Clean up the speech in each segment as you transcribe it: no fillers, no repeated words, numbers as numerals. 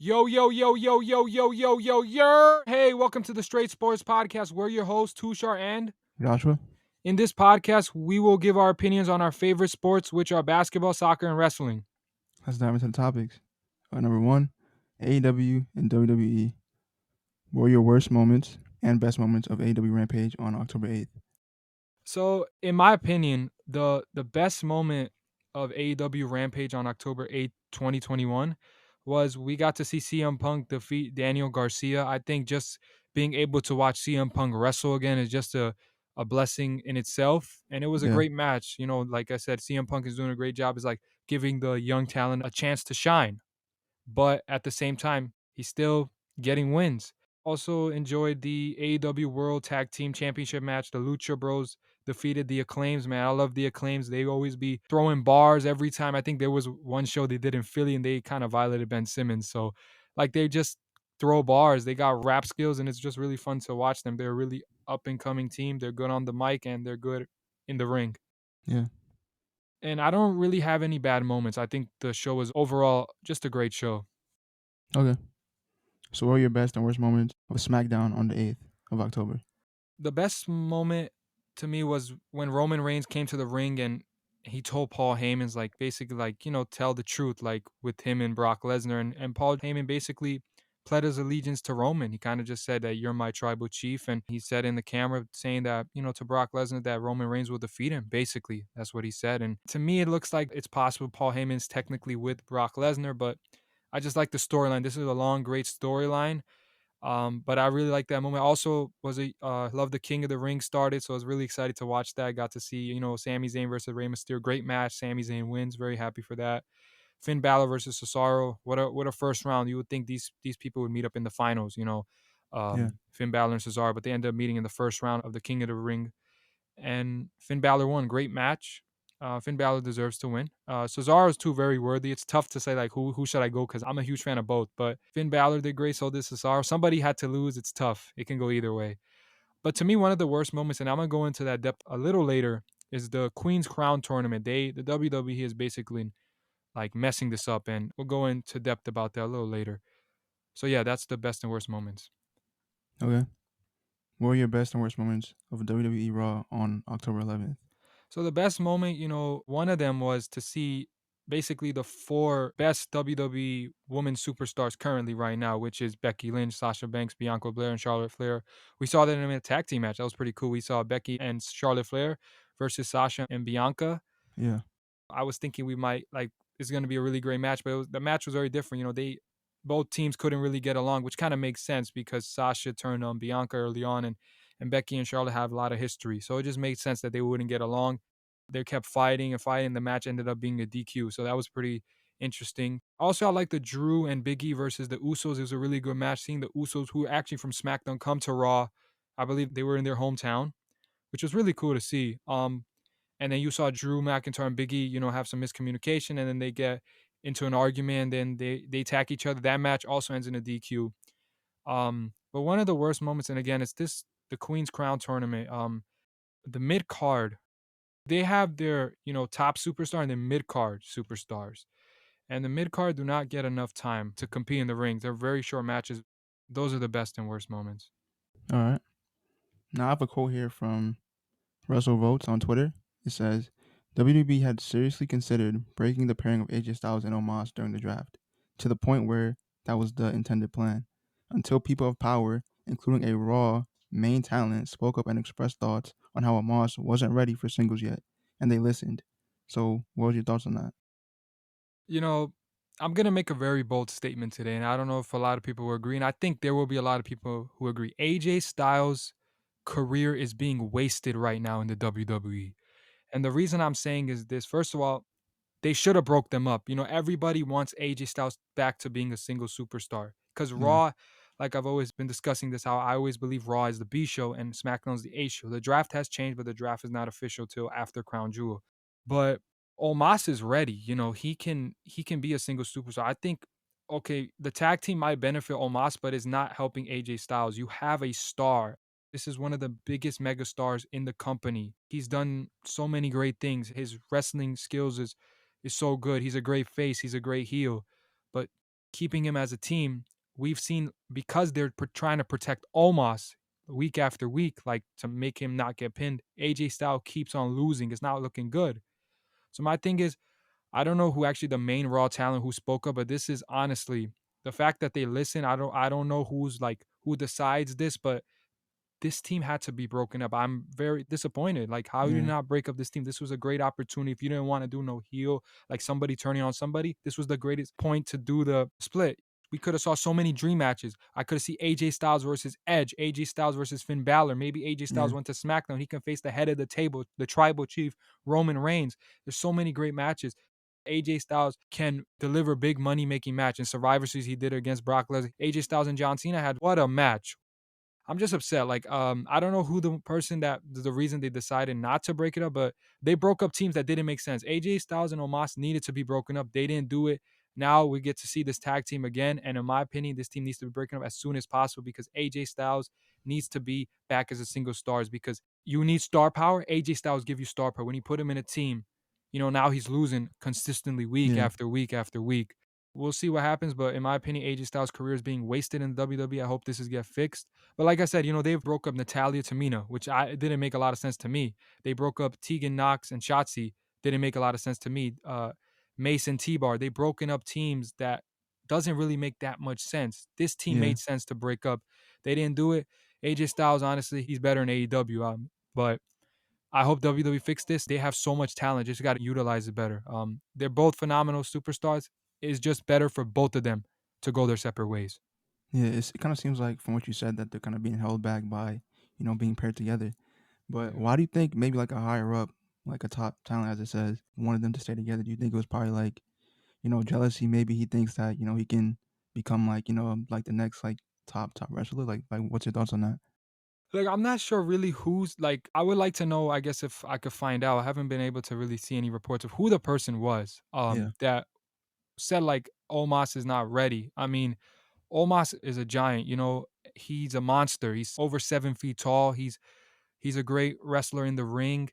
Yo, yo, yo, yo, yo, yo, yo, yo, yo. Hey, welcome to the Straight Sports Podcast. We're your hosts, Tushar, and Joshua? in this podcast, we will give our opinions on our favorite sports, which are basketball, soccer, and wrestling. Let's dive into the topics. Number one, AEW and WWE. What were your worst moments and best moments of AEW Rampage on October 8th? So, in my opinion, the best moment of AEW Rampage on October 8th, 2021 was we got to see CM Punk defeat Daniel Garcia. I think just being able to watch CM Punk wrestle again is just a blessing in itself. And it was a Yeah, great match. Like I said, CM Punk is doing a great job. It's like giving the young talent a chance to shine. But at the same time, he's still getting wins. Also enjoyed the AEW World Tag Team Championship match. The Lucha Bros defeated the Acclaims, man. I love the Acclaims. They always be throwing bars every time. I think there was one show they did in Philly and they kind of violated Ben Simmons. So, like, they just throw bars. They got rap skills and it's just really fun to watch them. They're a really up and coming team. They're good on the mic and they're good in the ring. yeah. And I don't really have any bad moments. I think the show was overall just a great show. Okay. So what were your best and worst moments of Smackdown on the 8th of October? The best moment to me was when Roman Reigns came to the ring and he told Paul Heyman's like basically like, tell the truth, like with him and Brock Lesnar. And Paul Heyman basically pled his allegiance to Roman. He kind of just said that you're my tribal chief. And he said in the camera saying that, to Brock Lesnar that Roman Reigns will defeat him. Basically, that's what he said. And to me, it looks like it's possible Paul Heyman's technically with Brock Lesnar, but I just like the storyline. This is a long, great storyline. But I really like that moment. Also, love the King of the Ring started, so I was really excited to watch that. Got to see Sami Zayn versus Rey Mysterio, great match. Sami Zayn wins, very happy for that. Finn Balor versus Cesaro, what a first round. You would think these people would meet up in the finals, Yeah, Finn Balor and Cesaro, but they ended up meeting in the first round of the King of the Ring and Finn Balor won. Great match. Finn Balor deserves to win. Cesaro's too very worthy. It's tough to say like who should I go because I'm a huge fan of both. But Finn Balor did great, so did Cesaro. Somebody had to lose. It's tough. It can go either way. But to me, one of the worst moments, and I'm gonna go into that depth a little later, is the Queen's Crown tournament. The WWE is basically like messing this up, and we'll go into depth about that a little later. So yeah, that's the best and worst moments. okay. What were your best and worst moments of WWE Raw on October 11th? So the best moment, one of them was to see basically the four best WWE women superstars currently right now, which is Becky Lynch, Sasha Banks, Bianca Belair, and Charlotte Flair. We saw that in a tag team match. That was pretty cool. We saw Becky and Charlotte Flair versus Sasha and Bianca. Yeah, I was thinking we might like it's going to be a really great match, but the match was very different. They both teams couldn't really get along, which kind of makes sense because Sasha turned on Bianca early on, and Becky and Charlotte have a lot of history, so it just made sense that they wouldn't get along. They kept fighting and fighting. The match ended up being a DQ, so that was pretty interesting. Also, I like the Drew and Big E versus the Usos. It was a really good match. Seeing the Usos, who are actually from SmackDown, come to Raw. I believe they were in their hometown, which was really cool to see. And then you saw Drew McIntyre and Big E, have some miscommunication, and then they get into an argument, and then they attack each other. That match also ends in a DQ. But one of the worst moments, and again, it's the Queen's Crown tournament. The mid card, they have their top superstar and their mid card superstars, and the mid card do not get enough time to compete in the rings. They're very short matches. Those are the best and worst moments. all right. Now I have a quote here from Russell Votes on Twitter. It says, WB had seriously considered breaking the pairing of AJ Styles and Omos during the draft, to the point where that was the intended plan, until people of power, including a Raw main talent, spoke up and expressed thoughts on how Omos wasn't ready for singles yet, and they listened. So, what was your thoughts on that? You know, I'm gonna make a very bold statement today, and I don't know if a lot of people will agree, and I think there will be a lot of people who agree. AJ Styles' career is being wasted right now in the WWE. And the reason I'm saying is this. First of all, they should have broke them up. Everybody wants AJ Styles back to being a single superstar. Because Yeah, Raw, like I've always been discussing this, how I always believe Raw is the B show and SmackDown is the A show. The draft has changed, but the draft is not official till after Crown Jewel. But Omos is ready. He can be a single superstar. I think okay, the tag team might benefit Omos, but it's not helping AJ Styles. You have a star. This is one of the biggest mega stars in the company. He's done so many great things. His wrestling skills is so good. He's a great face. He's a great heel. But keeping him as a team, we've seen because they're trying to protect Omos week after week, like to make him not get pinned. AJ Styles keeps on losing. It's not looking good. So my thing is, I don't know who actually the main Raw talent who spoke up, but this is honestly the fact that they listen. I don't know who's like who decides this, but this team had to be broken up. I'm very disappointed. Like, how you did Yeah, not break up this team? This was a great opportunity. If you didn't want to do no heel, like somebody turning on somebody, this was the greatest point to do the split. We could have saw so many dream matches. I could have seen AJ Styles versus Edge, AJ Styles versus Finn Balor. Maybe AJ yeah, Styles went to SmackDown. He can face the head of the table, the tribal chief, Roman Reigns. There's so many great matches. AJ Styles can deliver big money making match. In Survivor Series, he did it against Brock Lesnar. AJ Styles and John Cena had what a match. I'm just upset. Like, I don't know who the person that the reason they decided not to break it up, but they broke up teams that didn't make sense. AJ Styles and Omos needed to be broken up. They didn't do it. Now we get to see this tag team again. And in my opinion, this team needs to be breaking up as soon as possible because AJ Styles needs to be back as a single stars because you need star power. AJ Styles give you star power. When you put him in a team, now he's losing consistently week yeah, after week after week. We'll see what happens, but in my opinion, AJ Styles' career is being wasted in the WWE. I hope this is get fixed. But like I said, they broke up Natalia Tamina, which it didn't make a lot of sense to me. They broke up Tegan Knox and Shotzi. Didn't make a lot of sense to me. Mason T-Bar. They broken up teams that doesn't really make that much sense. This team yeah, made sense to break up. They didn't do it. AJ Styles, honestly, he's better in AEW. But I hope WWE fix this. They have so much talent. Just got to utilize it better. They're both phenomenal superstars. It's just better for both of them to go their separate ways. yeah. It kind of seems like from what you said that they're kind of being held back by being paired together. But Yeah. why do you think maybe like a higher up, like a top talent, as it says, wanted them to stay together? Do you think it was probably like jealousy? Maybe he thinks that he can become like like the next like top wrestler. Like what's your thoughts on that? Like, I'm not sure really who's like, I would like to know, I guess, if I could find out. I haven't been able to really see any reports of who the person was Yeah, that said like Omos is not ready. I mean, Omos is a giant, he's a monster. He's over 7 feet tall. He's a great wrestler in the ring.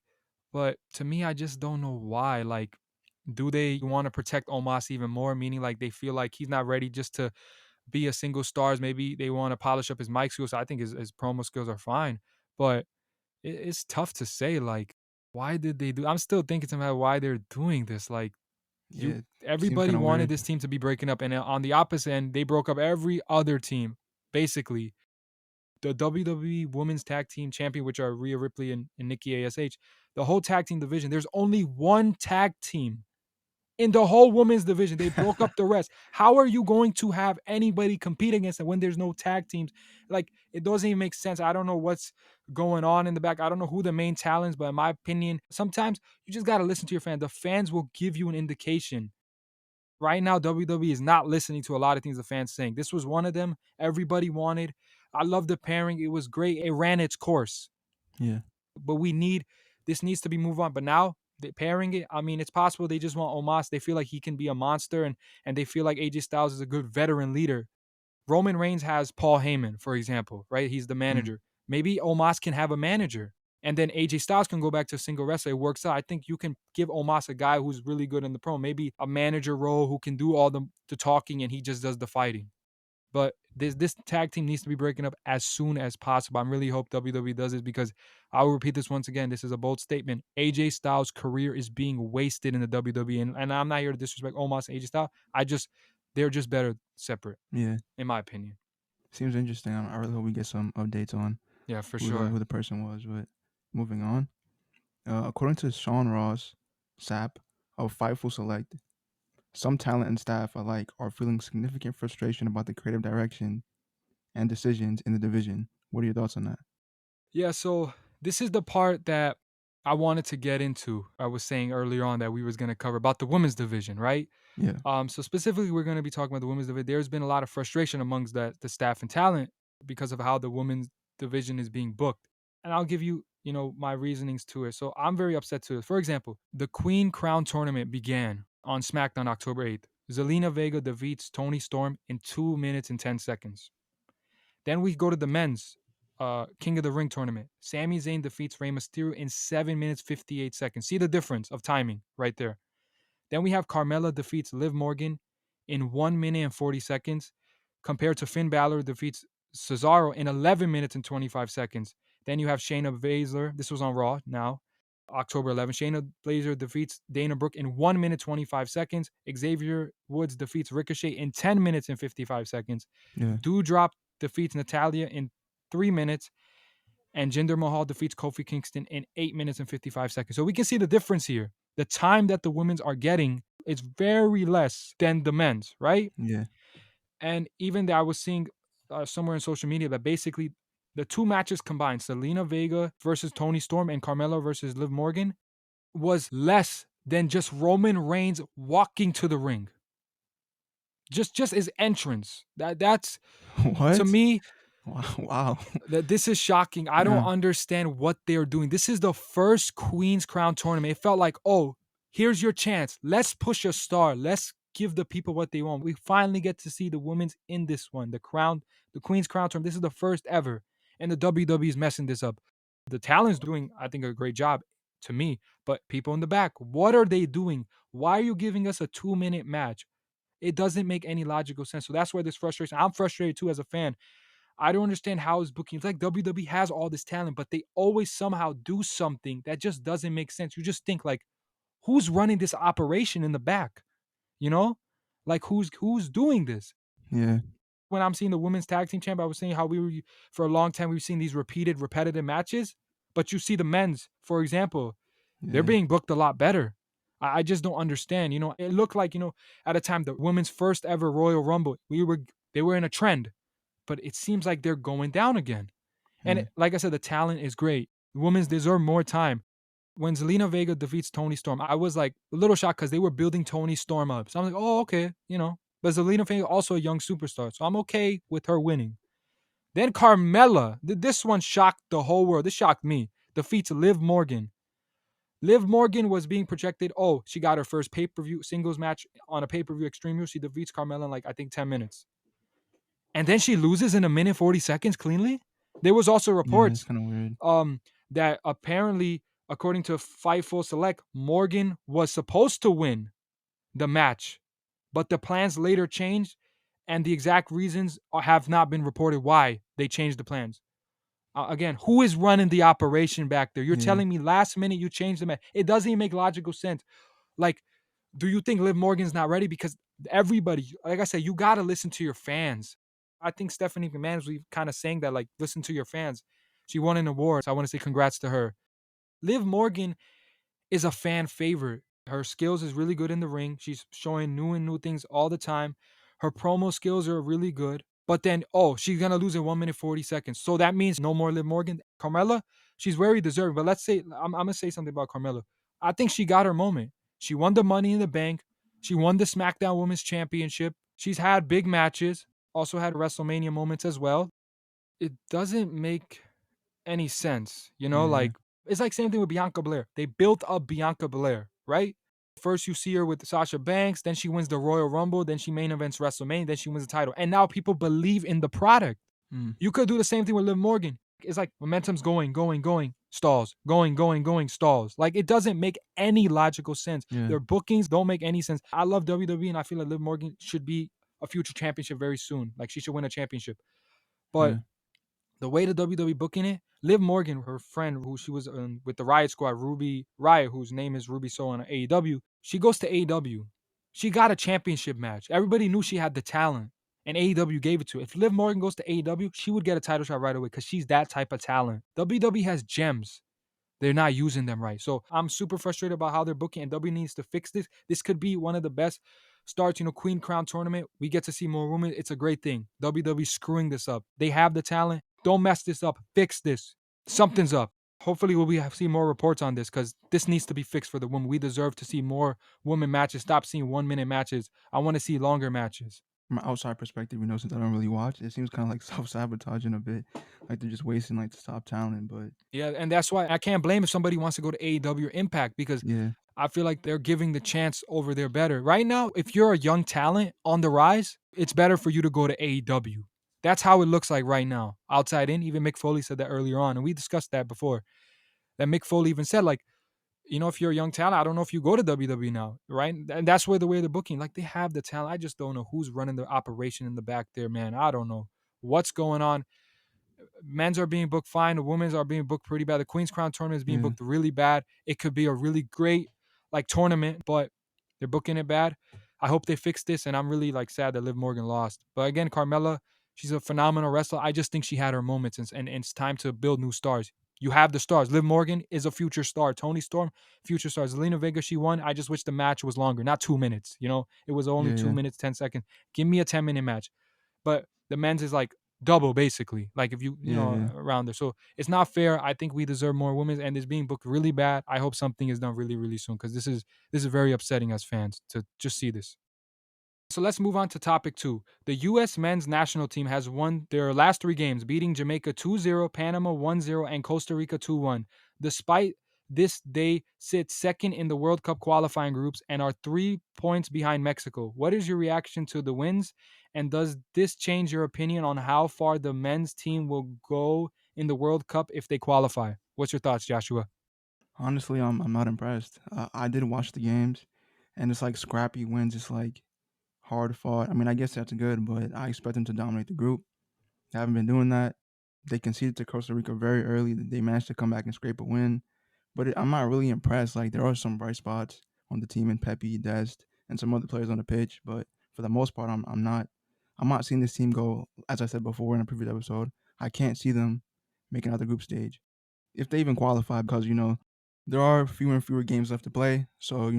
But to me, I just don't know why. Like, do they want to protect Omos even more? Meaning like they feel like he's not ready just to be a single stars. Maybe they want to polish up his mic skills. I think his promo skills are fine. But it's tough to say, like, why did they do I'm still thinking to myself why they're doing this. Like, yeah. you It seems everybody kind of wanted weird. this team to be breaking up, and on the opposite end, they broke up every other team, basically. The WWE Women's Tag Team Champion, which are Rhea Ripley and Nikki ASH, the whole tag team division, there's only one tag team in the whole women's division. They broke up the rest. How are you going to have anybody compete against them when there's no tag teams? Like, it doesn't even make sense. I don't know what's going on in the back. I don't know who the main talents, but in my opinion, sometimes you just got to listen to your fans. The fans will give you an indication. Right now, WWE is not listening to a lot of things the fans saying. This was one of them. Everybody wanted. I love the pairing. It was great. It ran its course. Yeah, But this needs to be moved on. But now they pairing it, I mean, it's possible they just want Omos. They feel like he can be a monster, and they feel like AJ Styles is a good veteran leader. Roman Reigns has Paul Heyman, for example, right? He's the mm, manager. Maybe Omos can have a manager. And then AJ Styles can go back to a single wrestler. It works out. I think you can give Omos a guy who's really good in the pro, maybe a manager role who can do all the talking and he just does the fighting. But this tag team needs to be breaking up as soon as possible. I really hope WWE does this because I will repeat this once again. This is a bold statement. AJ Styles' career is being wasted in the WWE, and I'm not here to disrespect Omos and AJ Styles. They're just better separate, yeah. in my opinion. Seems interesting. I really hope we get some updates on Yeah, for who the sure. who the person was. But moving on, according to Sean Ross Sapp of Fightful Select, some talent and staff alike are feeling significant frustration about the creative direction and decisions in the division. What are your thoughts on that? Yeah, so this is the part that I wanted to get into. I was saying earlier on that we was going to cover about the women's division, right? Yeah, So specifically, we're going to be talking about the women's division. There's been a lot of frustration amongst the staff and talent because of how the women's division is being booked. And I'll give you, my reasonings to it. So I'm very upset to it. For example, the Queen Crown tournament began on SmackDown October 8th. Zelina Vega defeats Tony Storm in 2 minutes and 10 seconds. Then we go to the men's King of the Ring tournament. Sami Zayn defeats Rey Mysterio in 7 minutes 58 seconds. See the difference of timing right there. Then we have Carmella defeats Liv Morgan in 1 minute and 40 seconds, compared to Finn Balor defeats Cesaro in 11 minutes and 25 seconds. Then you have Shayna Baszler. This was on Raw now, October 11th. Shayna Baszler defeats Dana Brooke in 1 minute 25 seconds. Xavier Woods defeats Ricochet in 10 minutes and 55 seconds. Yeah. Doudrop defeats Natalia in 3 minutes. And Jinder Mahal defeats Kofi Kingston in 8 minutes and 55 seconds. So we can see the difference here. The time that the women's are getting is very less than the men's, right? Yeah. And even that I was seeing somewhere in social media that basically the two matches combined, Selena Vega versus Toni Storm and Carmella versus Liv Morgan, was less than just Roman Reigns walking to the ring. Just his entrance. That's to What? me, Wow. that this is shocking. I don't Yeah. understand what they're doing. This is the first Queen's Crown tournament. It felt like, oh, here's your chance. Let's push a star. Let's give the people what they want. We finally get to see the women's in this one. The Queen's Crown tournament. This is the first ever. And the WWE is messing this up. The talent's doing, I think, a great job to me. But people in the back, what are they doing? Why are you giving us a 2-minute match? It doesn't make any logical sense. So that's where this frustration. I'm frustrated too as a fan. I don't understand how it's booking. It's like WWE has all this talent, but they always somehow do something that just doesn't make sense. You just think like, who's running this operation in the back? You know, like who's doing this? Yeah. When I'm seeing the women's tag team champ, I was saying how we were for a long time we've seen these repetitive matches, but you see the men's, for example, they're Yeah. being booked a lot better. I just don't understand. It looked like at a time the women's first ever Royal Rumble, they were in a trend, but it seems like they're going down again. And Yeah. like I said, the talent is great. Women's deserve more time. When Zelina Vega defeats Toni Storm, I was like a little shocked because they were building Toni Storm up. So I'm like, oh, okay, But Zelina Vega also a young superstar, so I'm okay with her winning. Then Carmella, this one shocked the whole world. This shocked me. Defeats Liv Morgan. Liv Morgan was being projected. Oh, she got her first pay-per-view singles match on a pay-per-view Extreme Rules. She defeats Carmella in like I think 10 minutes. And then she loses in a minute 40 seconds cleanly. There was also Yeah. It's reports kind of weird. that apparently, according to Fightful Select, Morgan was supposed to win the match, but the plans later changed, and the exact reasons have not been reported why they changed the plans. Again, who is running the operation back there? You're Yeah. telling me last minute you changed the match. It doesn't even make logical sense. Like, do you think Liv Morgan's not ready? Because everybody, like I said, you got to listen to your fans. I think Stephanie McMahon was kind of saying that, like, listen to your fans. She won an award, so I want to say congrats to her. Liv Morgan is a fan favorite. Her skills is really good in the ring. She's showing new things all the time. Her promo skills are really good. But then, oh, she's gonna lose in 1 minute 40 seconds. So that means no more Liv Morgan. Carmella, she's very deserving. But let's say I'm gonna say something about Carmella. I think she got her moment. She won the Money in the Bank. She won the SmackDown Women's Championship. She's had big matches. Also had WrestleMania moments as well. It doesn't make any sense. Yeah. Like it's like same thing with Bianca Belair. They built up Bianca Belair, right? First you see her with Sasha Banks, then she wins the Royal Rumble, then she main events WrestleMania, then she wins the title. And now people believe in the product. Mm. You could do the same thing with Liv Morgan. It's like momentum's going, stalls, going, stalls. Like it doesn't make any logical sense. Yeah. Their bookings don't make any sense. I love WWE and I feel like Liv Morgan should be a future championship very soon. Like she should win a championship. But Yeah. the way the WWE booking it, Liv Morgan, her friend who she was with the Riot Squad, Ruby Riot, whose name is Ruby Soho on AEW, she goes to AEW. She got a championship match. Everybody knew she had the talent, and AEW gave it to her. If Liv Morgan goes to AEW, she would get a title shot right away because she's that type of talent. WWE has gems. They're not using them right. So I'm super frustrated about how they're booking, and W needs to fix this. This could be one of the best starts, Queen Crown tournament. We get to see more women. It's a great thing. WWE screwing this up. They have the talent. Don't mess this up. Fix this. Something's up. Hopefully we'll see more reports on this because this needs to be fixed for the women. We deserve to see more women matches. Stop seeing 1-minute matches. I want to see longer matches. From an outside perspective, since I don't really watch, it seems kind of like self-sabotaging a bit. Like they're just wasting like the top talent. But Yeah, and that's why I can't blame if somebody wants to go to AEW or Impact because yeah. I feel like they're giving the chance over their better. Right now, if you're a young talent on the rise, it's better for you to go to AEW. That's how it looks like right now. Outside in, even Mick Foley said that earlier on, and we discussed that before. That Mick Foley even said, like, if you're a young talent, I don't know if you go to WWE now, right? And that's where the way they're booking. Like they have the talent. I just don't know who's running the operation in the back there, man. I don't know what's going on. Men's are being booked fine. The women's are being booked pretty bad. The Queen's Crown tournament is being Yeah, booked really bad. It could be a really great like tournament, but they're booking it bad. I hope they fix this, and I'm really like sad that Liv Morgan lost. But again, Carmella, she's a phenomenal wrestler. I just think she had her moments, and it's time to build new stars. You have the stars. Liv Morgan is a future star. Tony Storm, future stars. Zelina Vega, she won. I just wish the match was longer, not 2 minutes. It was only yeah, two yeah, minutes, 10 seconds. Give me a 10-minute match. But the men's is like double basically. Like if yeah, yeah. around there. So it's not fair. I think we deserve more women, and it's being booked really bad. I hope something is done really, really soon because this is very upsetting as fans to just see this. So let's move on to topic two. The U.S. men's national team has won their last three games, beating Jamaica 2-0, Panama 1-0, and Costa Rica 2-1. Despite this, they sit second in the World Cup qualifying groups and are 3 points behind Mexico. What is your reaction to the wins? And does this change your opinion on how far the men's team will go in the World Cup if they qualify? What's your thoughts, Joshua? Honestly, I'm not impressed. I did watch the games, and it's like scrappy wins. It's like hard fought. I mean, I guess that's good, but I expect them to dominate the group. They haven't been doing that. They conceded to Costa Rica very early. They managed to come back and scrape a win, but I'm not really impressed. Like there are some bright spots on the team, and Pepe, Dest, and some other players on the pitch, but for the most part, I'm not. I'm not seeing this team go. As I said before in a previous episode, I can't see them making out the group stage if they even qualify, because there are fewer and fewer games left to play. So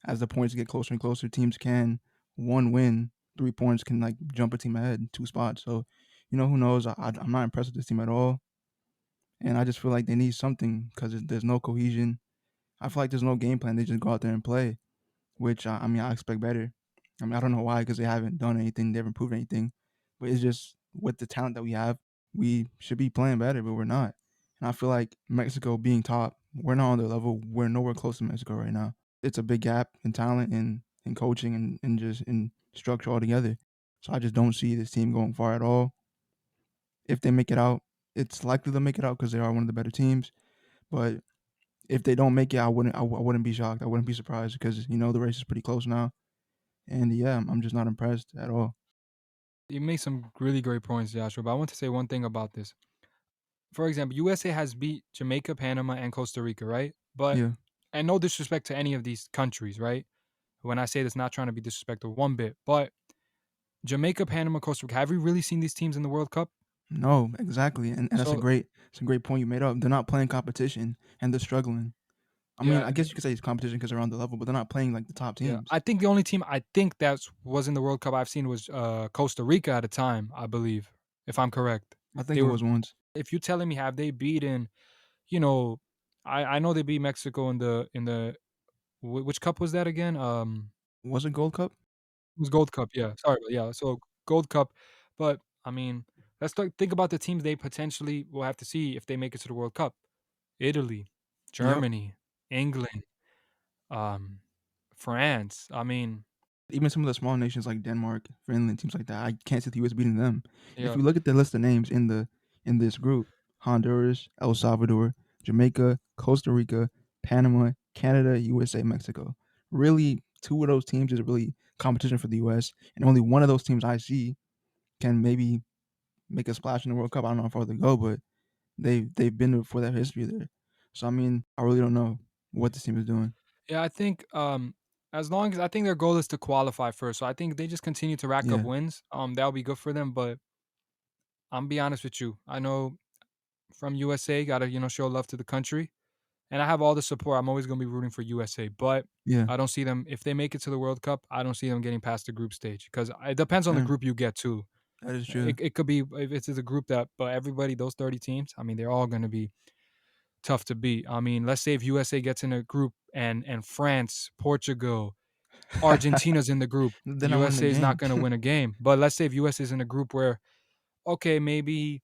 as the points get closer and closer, teams can one win, 3 points can like jump a team ahead 2 spots. So who knows? I'm not impressed with this team at all, and I just feel like they need something because there's no cohesion. I feel like there's no game plan. They just go out there and play, which I mean I expect better. I mean I don't know why, because they haven't done anything, they haven't proved anything, but it's just with the talent that we have, we should be playing better, but we're not. And I feel like Mexico being top, we're not on their level. We're nowhere close to Mexico right now. It's a big gap in talent and in coaching and just in structure altogether. So I just don't see this team going far at all. If they make it out, it's likely they'll make it out because they are one of the better teams. But if they don't make it, I wouldn't be shocked. I wouldn't be surprised because the race is pretty close now. And yeah, I'm just not impressed at all. You made some really great points, Joshua, but I want to say one thing about this. For example, USA has beat Jamaica, Panama, and Costa Rica, right? But Yeah. and no disrespect to any of these countries, right? When I say this, not trying to be disrespectful one bit, but Jamaica, Panama, Costa Rica. Have we really seen these teams in the World Cup? No, exactly. And that's a So great point you made up. They're not playing competition and they're struggling. I mean, yeah, I guess you could say it's competition because they're on the level, but they're not playing like the top yeah. teams. I think the only team I think that was in the World Cup I've seen was Costa Rica at a time, I believe, if I'm correct. I think They it were. was once. If you're telling me have they beaten, you know, I know they beat Mexico in the which cup was that again? Was it Gold Cup? It was Gold Cup, yeah. Sorry, but yeah, so Gold Cup. But I mean, let's think about the teams they potentially will have to see if they make it to the World Cup. Italy, Yep. Germany, England, um, France. I mean, Even some of the small nations like Denmark, Finland, teams like that, I can't see the US beating them. If yeah, you look at the list of names in this group, Honduras, El Salvador, Jamaica, Costa Rica, Panama, Canada, USA, Mexico. Really, two of those teams is really competition for the US, and only one of those teams I see can maybe make a splash in the World Cup. I don't know how far they go, but they've been there for that history there. So I mean, I really don't know what this team is doing. yeah. I think as long as I think their goal is to qualify first, so I think they just continue to rack up Yeah, wins. That'll be good for them. But I'm be honest with you, I know from USA, gotta show love to the country. And I have all the support. I'm always going to be rooting for USA, but yeah, I don't see them if they make it to the World Cup. I don't see them getting past the group stage because it depends on the damn, group you get too. that is true. It could be if it's a group that, but everybody those 30 teams. I mean, they're all going to be tough to beat. I mean, let's say if USA gets in a group and France, Portugal, Argentina's in the group, They're not winning the USA is not game. going to win a game. But let's say if USA is in a group where okay, maybe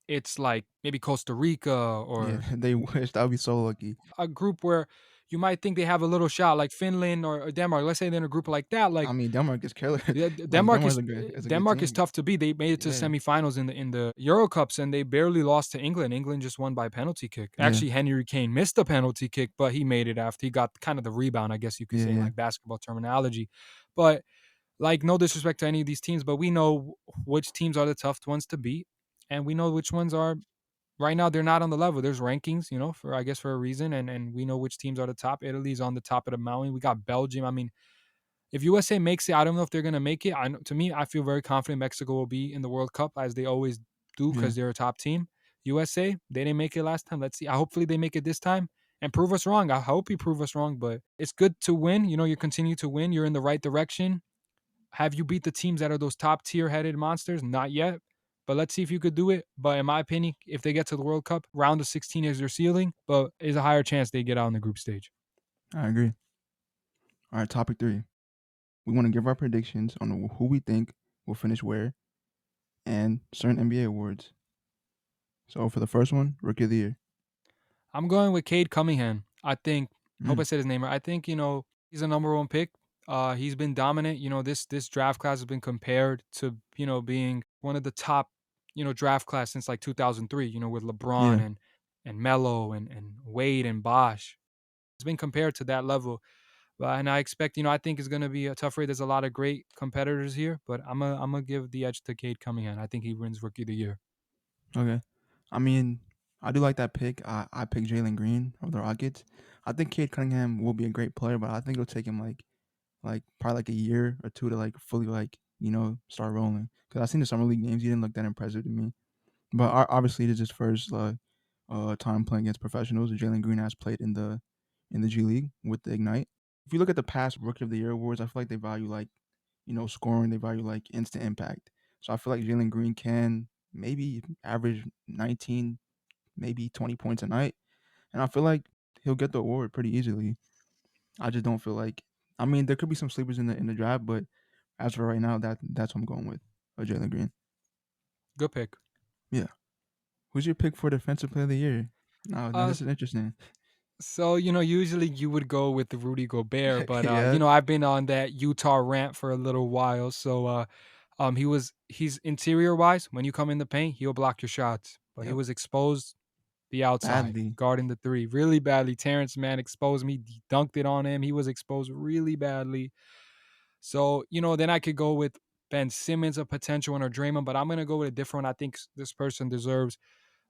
it's like maybe Costa Rica Yeah, or they wish. That would be so lucky. a group where you might think they have a little shot, like Finland or Denmark. Let's say they're in a group like that. I Like mean, Denmark is killer. yeah, Like is a good Denmark is team. tough to beat. They made it to Yeah, semifinals in the Euro Cups, and they barely lost to England. England just won by penalty kick. yeah, Actually, Henry Kane missed a penalty kick, but he made it after he got kind of the rebound, I guess you could yeah, say, in yeah. like basketball terminology. But like, no disrespect to any of these teams, but we know which teams are the tough ones to beat, and we know which ones are right now they're not on the level. There's rankings, for I guess for a reason, and we know which teams are the top. Italy's on the top of the mountain. We got Belgium. I mean, if USA makes it, I don't know if they're gonna make it. I know, to me, I feel very confident Mexico will be in the World Cup as they always do Yeah. because they're a top team. USA, they didn't make it last time. Let's see. Hopefully they make it this time and prove us wrong. I hope you prove us wrong, but it's good to win. You continue to win. You're in the right direction. Have you beat the teams that are those top tier headed monsters? Not yet. But let's see if you could do it. But in my opinion, if they get to the World Cup, round of 16 is their ceiling, but there's a higher chance they get out in the group stage. I agree. All right, topic 3. We want to give our predictions on who we think will finish where and certain NBA awards. So for the first one, Rookie of the Year. I'm going with Cade Cunningham. Hope I Mm, said his name right. I think, he's a number one pick. He's been dominant. This draft class has been compared to, being one of the top, draft class since like 2003, with LeBron yeah. and Melo and Wade and Bosh. It's been compared to that level. And I expect, I think it's going to be a tough race. There's a lot of great competitors here, but I'm gonna give the edge to Cade Cunningham. I think he wins Rookie of the Year. Okay. I mean, I do like that pick. I picked Jalen Green of the Rockets. I think Cade Cunningham will be a great player, but I think it'll take him like probably like a year or two to like fully like start rolling. Because I seen the summer league games, he didn't look that impressive to me. But obviously, it is his first time playing against professionals. Jalen Green has played in the G League with the Ignite. If you look at the past Rookie of the Year awards, I feel like they value like scoring. They value like instant impact. So I feel like Jalen Green can maybe average 19, maybe 20 points a night, and I feel like he'll get the award pretty easily. I just don't feel like. I mean, there could be some sleepers in the draft, but as for right now, that's what I'm going with. Jalen Green. Good pick. Yeah. Who's your pick for Defensive Player of the Year? Now Uh, this is interesting. So, usually you would go with the Rudy Gobert, but Yeah. I've been on that Utah rant for a little while. So he's interior wise, when you come in the paint, he'll block your shots. But he Yep. was exposed the outside, Badly. guarding the three really badly. Terrence Mann exposed me, dunked it on him. He was exposed really badly. So, then I could go with Ben Simmons, a potential one, or Draymond, but I'm gonna go with a different one. I think this person deserves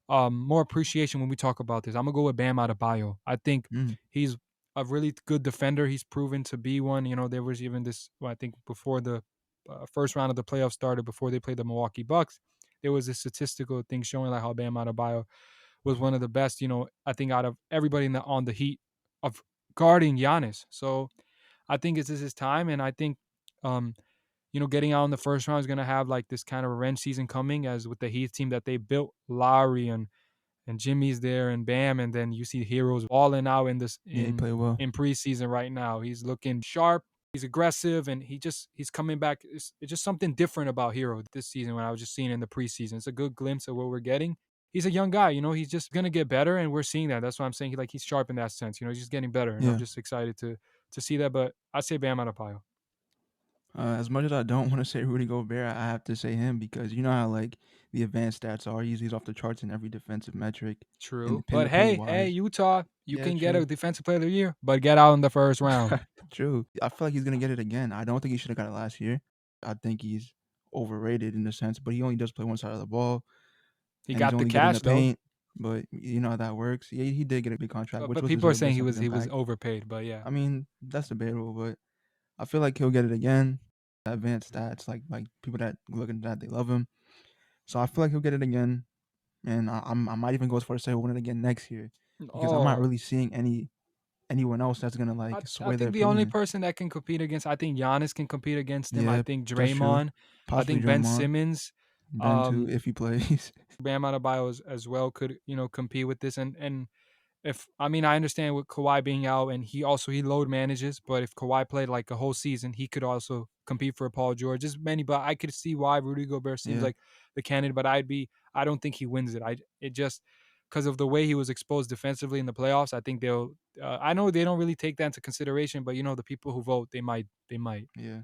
more appreciation when we talk about this. I'm gonna go with Bam Adebayo. I think Mm. he's a really good defender. He's proven to be one. There was even this. Well, I think before the first round of the playoffs started, before they played the Milwaukee Bucks, there was a statistical thing showing like how Bam Adebayo was one of the best. I think out of everybody on the Heat of guarding Giannis. So I think this is his time, and I think. Um, Getting out in the first round is going to have like this kind of revenge season coming as with the Heat team that they built, Lowry and Jimmy's there and Bam, and then you see Heroes balling out in this Yeah, he in played well. in preseason right now. He's looking sharp. He's aggressive, and he's coming back. It's just something different about Hero this season when I was just seeing in the preseason. It's a good glimpse of what we're getting. He's a young guy, he's just gonna get better, and we're seeing that. That's why I'm saying he's sharp in that sense. He's just getting better, and I'm Yeah. just excited to see that. But I say Bam Adebayo. As much as I don't want to say Rudy Gobert, I have to say him because you know how like the advanced stats are. He's off the charts in every defensive metric, in True, the pin but to play hey, wise. Utah, you Yeah, can get a true. defensive player of the year, but get out in the first round. True. I feel like he's gonna get it again. I don't think he should have got it last year. I think he's overrated in a sense, but he only does play one side of the ball, He and he's got the only good in the cash though. paint. But you know how that works. Yeah, he did get a big contract, which But was people are deserved saying based he off was his he was impact. overpaid. But yeah, I mean, that's debatable, but I feel like he'll get it again. Advanced stats, like people that look at that, they love him. So I feel like he'll get it again, and I might even go as far as say he'll win it again next year because I'm not oh, really seeing anyone else that's gonna I like I sway their think the only opinion. person that can compete against, I think Giannis can compete against him. I Yeah, think that's true. Draymond, I Possibly think Ben Draymond, Simmons, Ben too, um, if he plays. Bam Adebayo as well could compete with this. And if I mean I understand with Kawhi being out and he load manages, but if Kawhi played like a whole season, he could also compete for Paul George. There's many, but I could see why Rudy Gobert seems Yeah, like the candidate. But I don't think he wins it. I it just because of the way he was exposed defensively in the playoffs. I think they'll. I know they don't really take that into consideration, but the people who vote, they might. They might. Yeah.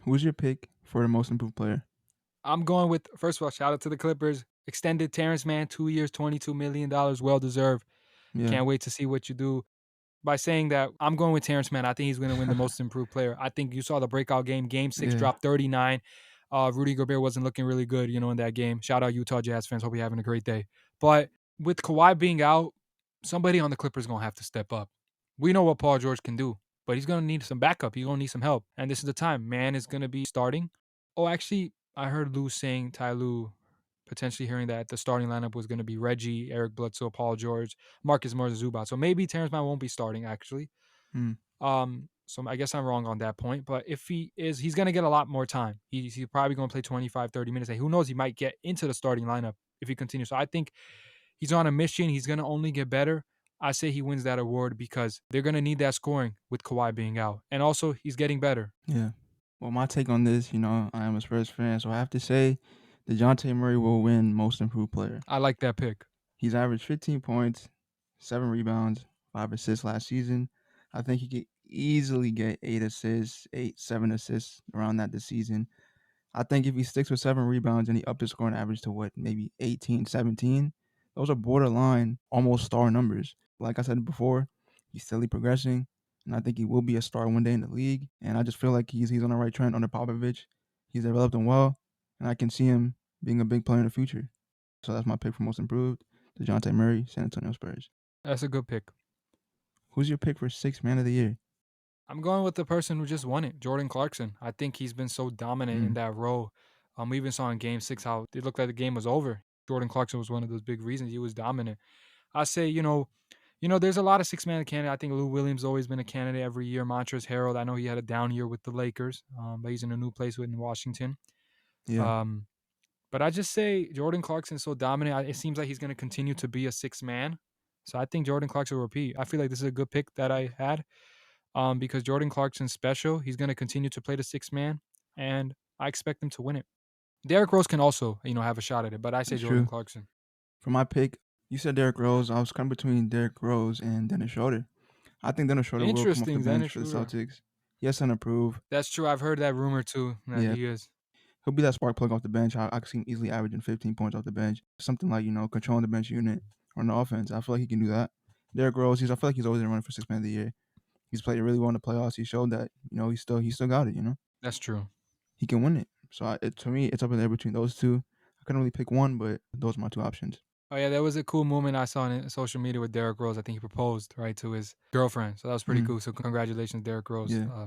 Who's your pick for the most improved player? I'm going with, first of all, shout out to the Clippers. Extended Terrence Mann, 2 years, $22 million, well deserved. Yeah. Can't wait to see what you do. By saying that, I'm going with Terrence Mann. I think he's going to win the most improved player. I think you saw the breakout game. Game 6 Yeah. dropped 39. Rudy Gobert wasn't looking really good, in that game. Shout out Utah Jazz fans. Hope you're having a great day. But with Kawhi being out, somebody on the Clippers going to have to step up. We know what Paul George can do, but he's going to need some backup. He's going to need some help. And this is the time. Mann is going to be starting. Oh, actually, I heard Lou saying, Ty Lue, potentially hearing that the starting lineup was going to be Reggie, Eric Bledsoe, Paul George, Marcus Morris, Zubac. So maybe Terrence Mann won't be starting, actually. Mm. So I guess I'm wrong on that point. But if he is, he's going to get a lot more time. He's probably going to play 25, 30 minutes. And who knows, he might get into the starting lineup if he continues. So I think he's on a mission. He's going to only get better. I say he wins that award because they're going to need that scoring with Kawhi being out. And also, he's getting better. Yeah. Well, my take on this, I am a Spurs fan, so I have to say DeJounte Murray will win most improved player. I like that pick. He's averaged 15 points, 7 rebounds, 5 assists last season. I think he could easily get 8 assists, 7 assists around that this season. I think if he sticks with 7 rebounds and he upped his scoring average to maybe 18, 17, those are borderline almost star numbers. Like I said before, he's steadily progressing, and I think he will be a star one day in the league. And I just feel like he's on the right trend under Popovich. He's developed him well, and I can see him being a big player in the future. So that's my pick for most improved. DeJounte Murray, San Antonio Spurs. That's a good pick. Who's your pick for sixth man of the year? I'm going with the person who just won it, Jordan Clarkson. I think he's been so dominant in that role. We even saw in Game 6 how it looked like the game was over. Jordan Clarkson was one of those big reasons he was dominant. I say, there's a lot of six-man candidates. I think Lou Williams always been a candidate every year. Montrezl Harrell, I know he had a down year with the Lakers, but he's in a new place in Washington. Yeah. But I just say Jordan Clarkson's so dominant. It seems like he's going to continue to be a six-man. So I think Jordan Clarkson will repeat. I feel like this is a good pick that I had. Because Jordan Clarkson's special. He's going to continue to play the sixth man, and I expect him to win it. Derrick Rose can also, have a shot at it, but I say That's Jordan true. Clarkson. For my pick, you said Derrick Rose. I was kind of between Derrick Rose and Dennis Schroeder. I think Dennis Schroeder will come off the Interesting, bench Dennis for the Schroeder. Celtics. Yes, and improve. That's true. I've heard that rumor too, that Yeah, he is. he'll be that spark plug off the bench. I could see him easily averaging 15 points off the bench. Something like, controlling the bench unit or on the offense. I feel like he can do that. Derrick Rose, I feel like he's always in the running for sixth man of the year. He's played really well in the playoffs. He showed that, he still got it, That's true. He can win it. So to me, it's up in there between those two. I couldn't really pick one, but those are my two options. Oh yeah, there was a cool moment I saw on social media with Derrick Rose. I think he proposed right to his girlfriend, so that was pretty Mm, cool. So congratulations, Derrick Rose. yeah,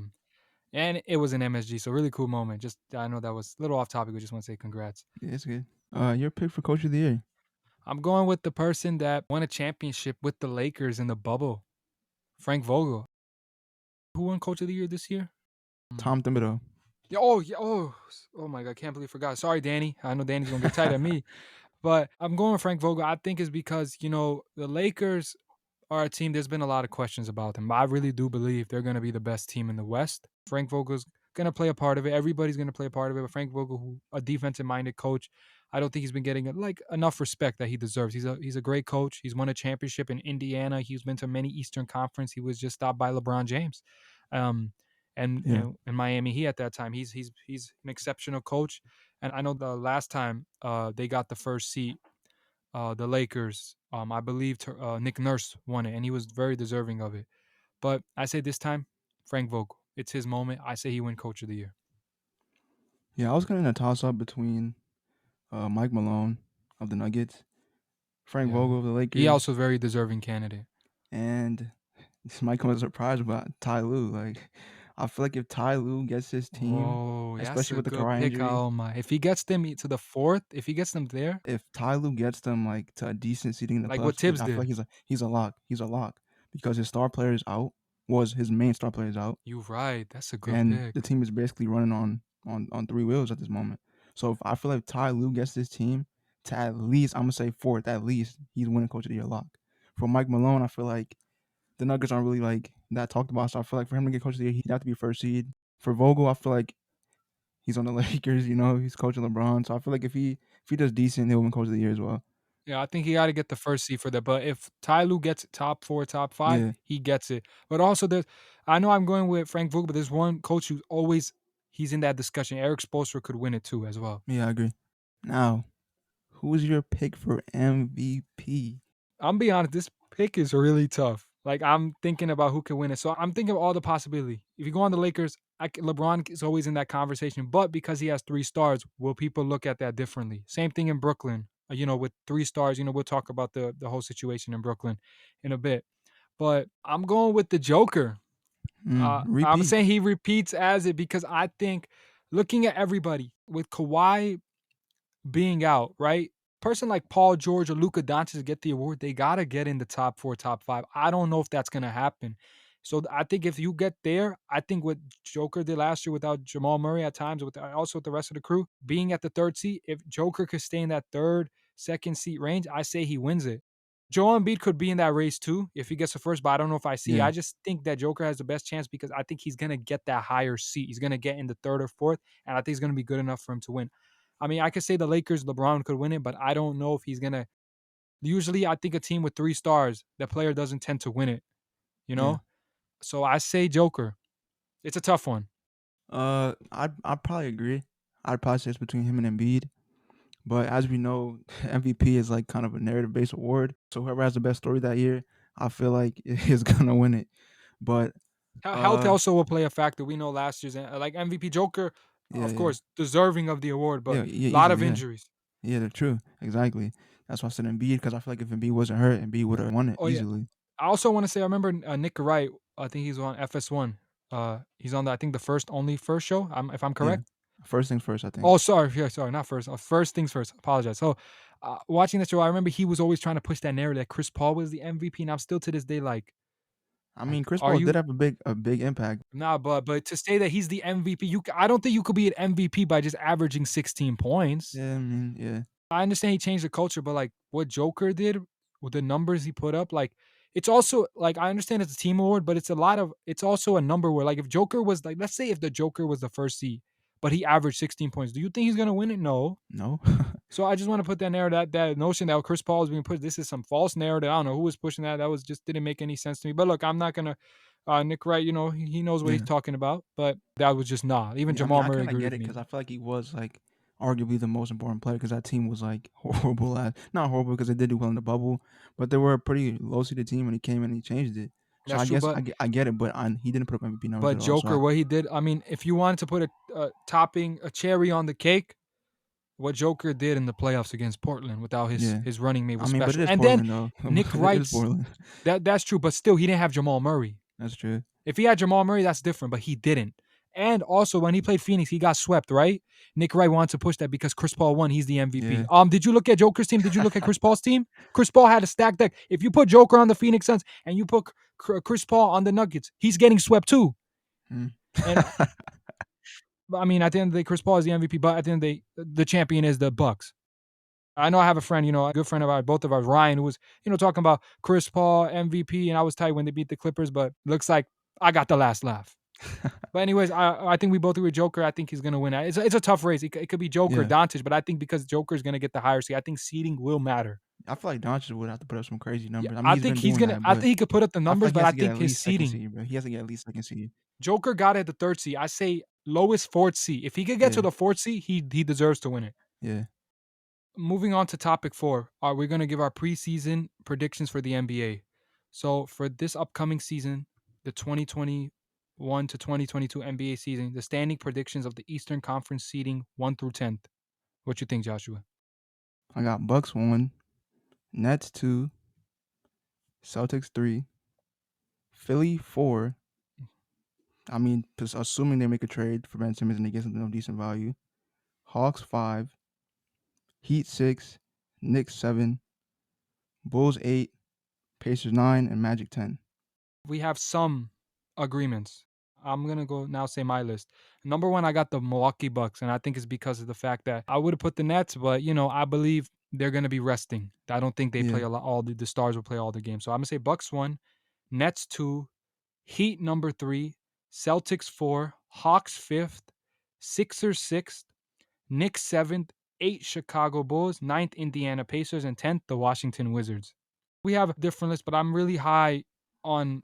And it was an MSG, so really cool moment. Just I know that was a little off topic. We just want to say congrats. yeah, it's good. Your pick for coach of the year? I'm going with the person that won a championship with the Lakers in the bubble, Frank Vogel. Who won Coach of the Year this year? Tom Thibodeau. Yeah, oh my God, can't believe I forgot. Sorry, Danny. I know Danny's gonna get tight at me, but I'm going with Frank Vogel. I think it's because the Lakers are a team. There's been a lot of questions about them. I really do believe they're gonna be the best team in the West. Frank Vogel's gonna play a part of it. Everybody's gonna play a part of it. But Frank Vogel, a defensive-minded coach, I don't think he's been getting enough respect that he deserves. He's a great coach. He's won a championship in Indiana. He's been to many Eastern Conference. He was just stopped by LeBron James. Um, and Yeah, in Miami Heat at that time. He's an exceptional coach. And I know the last time they got the first seat, the Lakers, I believe Nick Nurse won it, and he was very deserving of it. But I say this time, Frank Vogel. It's his moment. I say he win Coach of the Year. yeah. I was kind of in a toss up between Mike Malone of the Nuggets, Frank Yeah, Vogel of the he Lakers, also very deserving candidate. and this might come as a surprise, but Ty Lue. Like, I feel like if Ty Lue gets his team, Oh, that's especially a with the good Kyrie pick. injury, Oh my! If he gets them to the fourth, if he gets them there, if Ty Lue gets them like to a decent seating in the like what playoffs, Tibbs I feel did, like he's a lock. He's a lock because his star player is out. Was his main star player is out, you're right. That's a good and pick. the team is basically running on three wheels at this moment. So if I feel like Ty Lue gets this team to at least, I'm gonna say fourth, at least he's winning Coach of the Year lock. For Mike Malone, I feel like the Nuggets aren't really like that talked about. So I feel like for him to get Coach of the Year, he'd have to be first seed. For Vogel, I feel like he's on the Lakers. He's coaching LeBron. So I feel like if he does decent, he'll win Coach of the Year as well. Yeah, I think he gotta get the first seed for that, but if Ty Lue gets top 4, top 5, Yeah, he gets it. But also there's I know I'm going with Frank Vogel, but there's one coach who's always he's in that discussion. Eric Spoelstra could win it too as well. yeah, I agree. Now, who's your pick for MVP? I'm be honest, this pick is really tough. Like I'm thinking about who can win it. So I'm thinking of all the possibility. If you go on the Lakers, LeBron is always in that conversation, but because he has 3 stars, will people look at that differently? Same thing in Brooklyn. With 3 stars, we'll talk about the whole situation in Brooklyn in a bit. But I'm going with the Joker. I'm Repeat. saying he repeats as it because I think looking at everybody with Kawhi being out, right? Person like Paul George or Luka Doncic get the award, they gotta get in the top 4, top 5. I don't know if that's gonna happen. So I think if you get there, I think what Joker did last year without Jamal Murray at times, with also with the rest of the crew being at the third seat, if Joker could stay in that third, second seat range, I say he wins it. Joel Embiid could be in that race too if he gets the first, but I don't know if I see. Yeah, I just think that Joker has the best chance because I think he's gonna get that higher seat. He's gonna get in the third or fourth, and I think he's gonna be good enough for him to win. I mean, I could say the Lakers, LeBron could win it, but I don't know if he's gonna. Usually, I think a team with 3 stars, the player doesn't tend to win it. You yeah. know, so I say Joker. It's a tough one. I'd probably agree. I'd probably say it's between him and Embiid. But as we know, MVP is like kind of a narrative based award. So whoever has the best story that year, I feel like is gonna win it. But Health uh, also will play a factor. We know last year's like MVP Joker, yeah, of yeah, course, deserving of the award, but yeah, yeah, a lot of easily, yeah, injuries. yeah. They're true, exactly. That's why I said Embiid because I feel like if Embiid wasn't hurt, Embiid would have won it Oh yeah, easily. I also want to say I remember Nick Wright. I think he's on FS1. He's on the I think the first show. If I'm Yeah. correct. First things first, I think. Oh, sorry. Yeah, sorry. Not first. First things first. Apologize. So, watching the show, I remember he was always trying to push that narrative that Chris Paul was the MVP, and I'm still to this day I mean, Chris are Paul did you? have a big impact. Nah, but to say that he's the MVP, I don't think you could be an MVP by just averaging 16 points. Yeah, I mean, yeah, I understand he changed the culture, but like what Joker did with the numbers he put up, like it's also like I understand it's a team award, but it's also a number where like if Joker was like let's say if the Joker was the first seed, but he averaged 16 points, do you think he's gonna win it? No. no, So I just want to put that narrative, that notion that Chris Paul is being pushed. This is some false narrative. I don't know who was pushing that. That was just didn't make any sense to me. But look, I'm not gonna Nick Wright. He knows what he's yeah. talking about. But that was just not. Even Yeah, I mean, Jamal I Murray kind of agreed get with it me. because I feel like he was like arguably the most important player because that team was like horrible. Not horrible because they did do well in the bubble, but they were a pretty low seeded team and he came in and he changed it. So That's I true. guess But I get it, but he didn't put up MVP numbers but at all. So Joker, what he did. I mean, if you wanted to put a topping, a cherry on the cake, what Joker did in the playoffs against Portland without his yeah, his running mate I was mean, but it special. is And then Portland though. Nick It is Wright's Portland. that's true. But still, he didn't have Jamal Murray. That's true. If he had Jamal Murray, that's different, but he didn't. And also, when he played Phoenix, he got swept, right? Nick Wright wanted to push that because Chris Paul won. He's the MVP. Yeah. Did you look at Joker's team? Did you look at Chris Paul's team? Chris Paul had a stacked deck. If you put Joker on the Phoenix Suns and you put Chris Paul on the Nuggets, he's getting swept too. Mm. And I mean, at the end of the day, Chris Paul is the MVP, but at the end of the day, the champion is the Bucks. I know I have a friend, a good friend of ours, both of us, Ryan, who was, talking about Chris Paul MVP, and I was tight when they beat the Clippers, but looks like I got the last laugh. But anyways, I think we both agree with Joker. I think he's gonna win. It's a tough race. It could be Joker, Yeah, Doncic, but I think because Joker is gonna get the higher seed, I think seeding will matter. I feel like Doncic would have to put up some crazy Yeah, numbers. I mean, I he's think been he's doing gonna. that, I but think he could put up the I feel numbers, like he but has I to get think at his least second seeding. seed, bro. He has to get at least second seed. Joker got it at the third seed. I say lowest fourth seed. If he could get to Yeah, the fourth seed, he deserves to win it. yeah. Moving on to topic 4, we're gonna give our preseason predictions for the NBA. So for this upcoming season, the 2021 to 2022 NBA season, the standing predictions of the Eastern Conference seeding 1 through 10th. What you think, Joshua? I got Bucks 1, Nets 2, Celtics 3, Philly 4. I mean, just assuming they make a trade for Ben Simmons and they get something of decent value. Hawks 5, Heat 6, Knicks 7, Bulls 8, Pacers 9, and Magic 10. We have some agreements. I'm gonna go now say my list. Number 1, I got the Milwaukee Bucks, and I think it's because of the fact that I would have put the Nets, but I believe they're gonna be resting. I don't think they play Yeah, a lot. All the stars will play all the games. So I'm gonna say Bucks 1, Nets 2, Heat number 3, Celtics 4, Hawks 5th, Sixers 6th, Knicks 7th, 8 Chicago Bulls, ninth Indiana Pacers, and 10th the Washington Wizards. We have a different list, but I'm really high on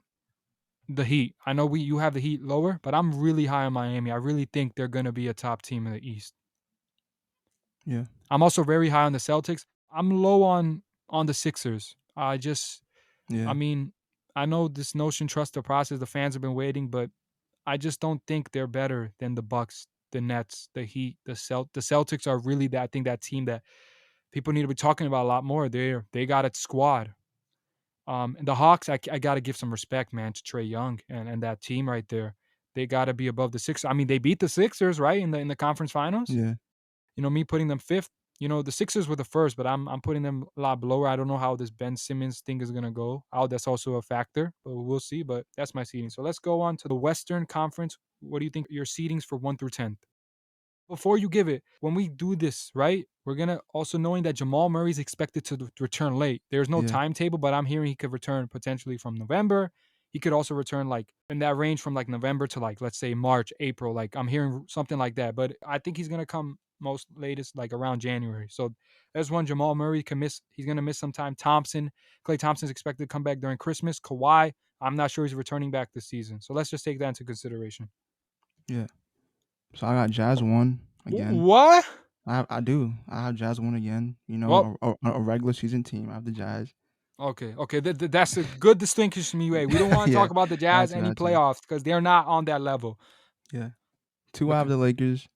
the Heat. I know you have the Heat lower, but I'm really high on Miami. I really think they're going to be a top team in the East. Yeah. I'm also very high on the Celtics. I'm low on the Sixers. I Yeah. mean, I know this notion trust the process. The fans have been waiting, but I just don't think they're better than the Bucks, the Nets, the Heat, the Celtics are really that I think that team that people need to be talking about a lot more. They got a squad. And the Hawks, I got to give some respect, man, to Trae Young and that team right there. They got to be above the Sixers. I mean, they beat the Sixers, right, in the conference finals. Yeah. Me putting them fifth. The Sixers were the first, but I'm putting them a lot lower. I don't know how this Ben Simmons thing is gonna go. How that's also a factor, but we'll see. But that's my seeding. So let's go on to the Western Conference. What do you think your seedings for 1 through 10? Before you give it, when we do this, right, we're gonna also knowing that Jamal Murray is expected to return late. There's no Yeah. timetable, but I'm hearing he could return potentially from November. He could also return like in that range from like November to like let's say March, April. Like I'm hearing something like that. But I think he's gonna come most latest like around January. So there's one Jamal Murray can miss. He's gonna miss some time. Klay Thompson's expected to come back during Christmas. Kawhi, I'm not sure he's returning back this season. So let's just take that into consideration. Yeah. So I got Jazz 1 again. What? I do. I have Jazz 1 again. Well, A regular season team. I have the Jazz. okay. That's a good distinction, me way. We don't want to Yeah. talk about the Had Jazz to. any Had to. playoffs because they're not on that level. Yeah. 2, I But have the Lakers.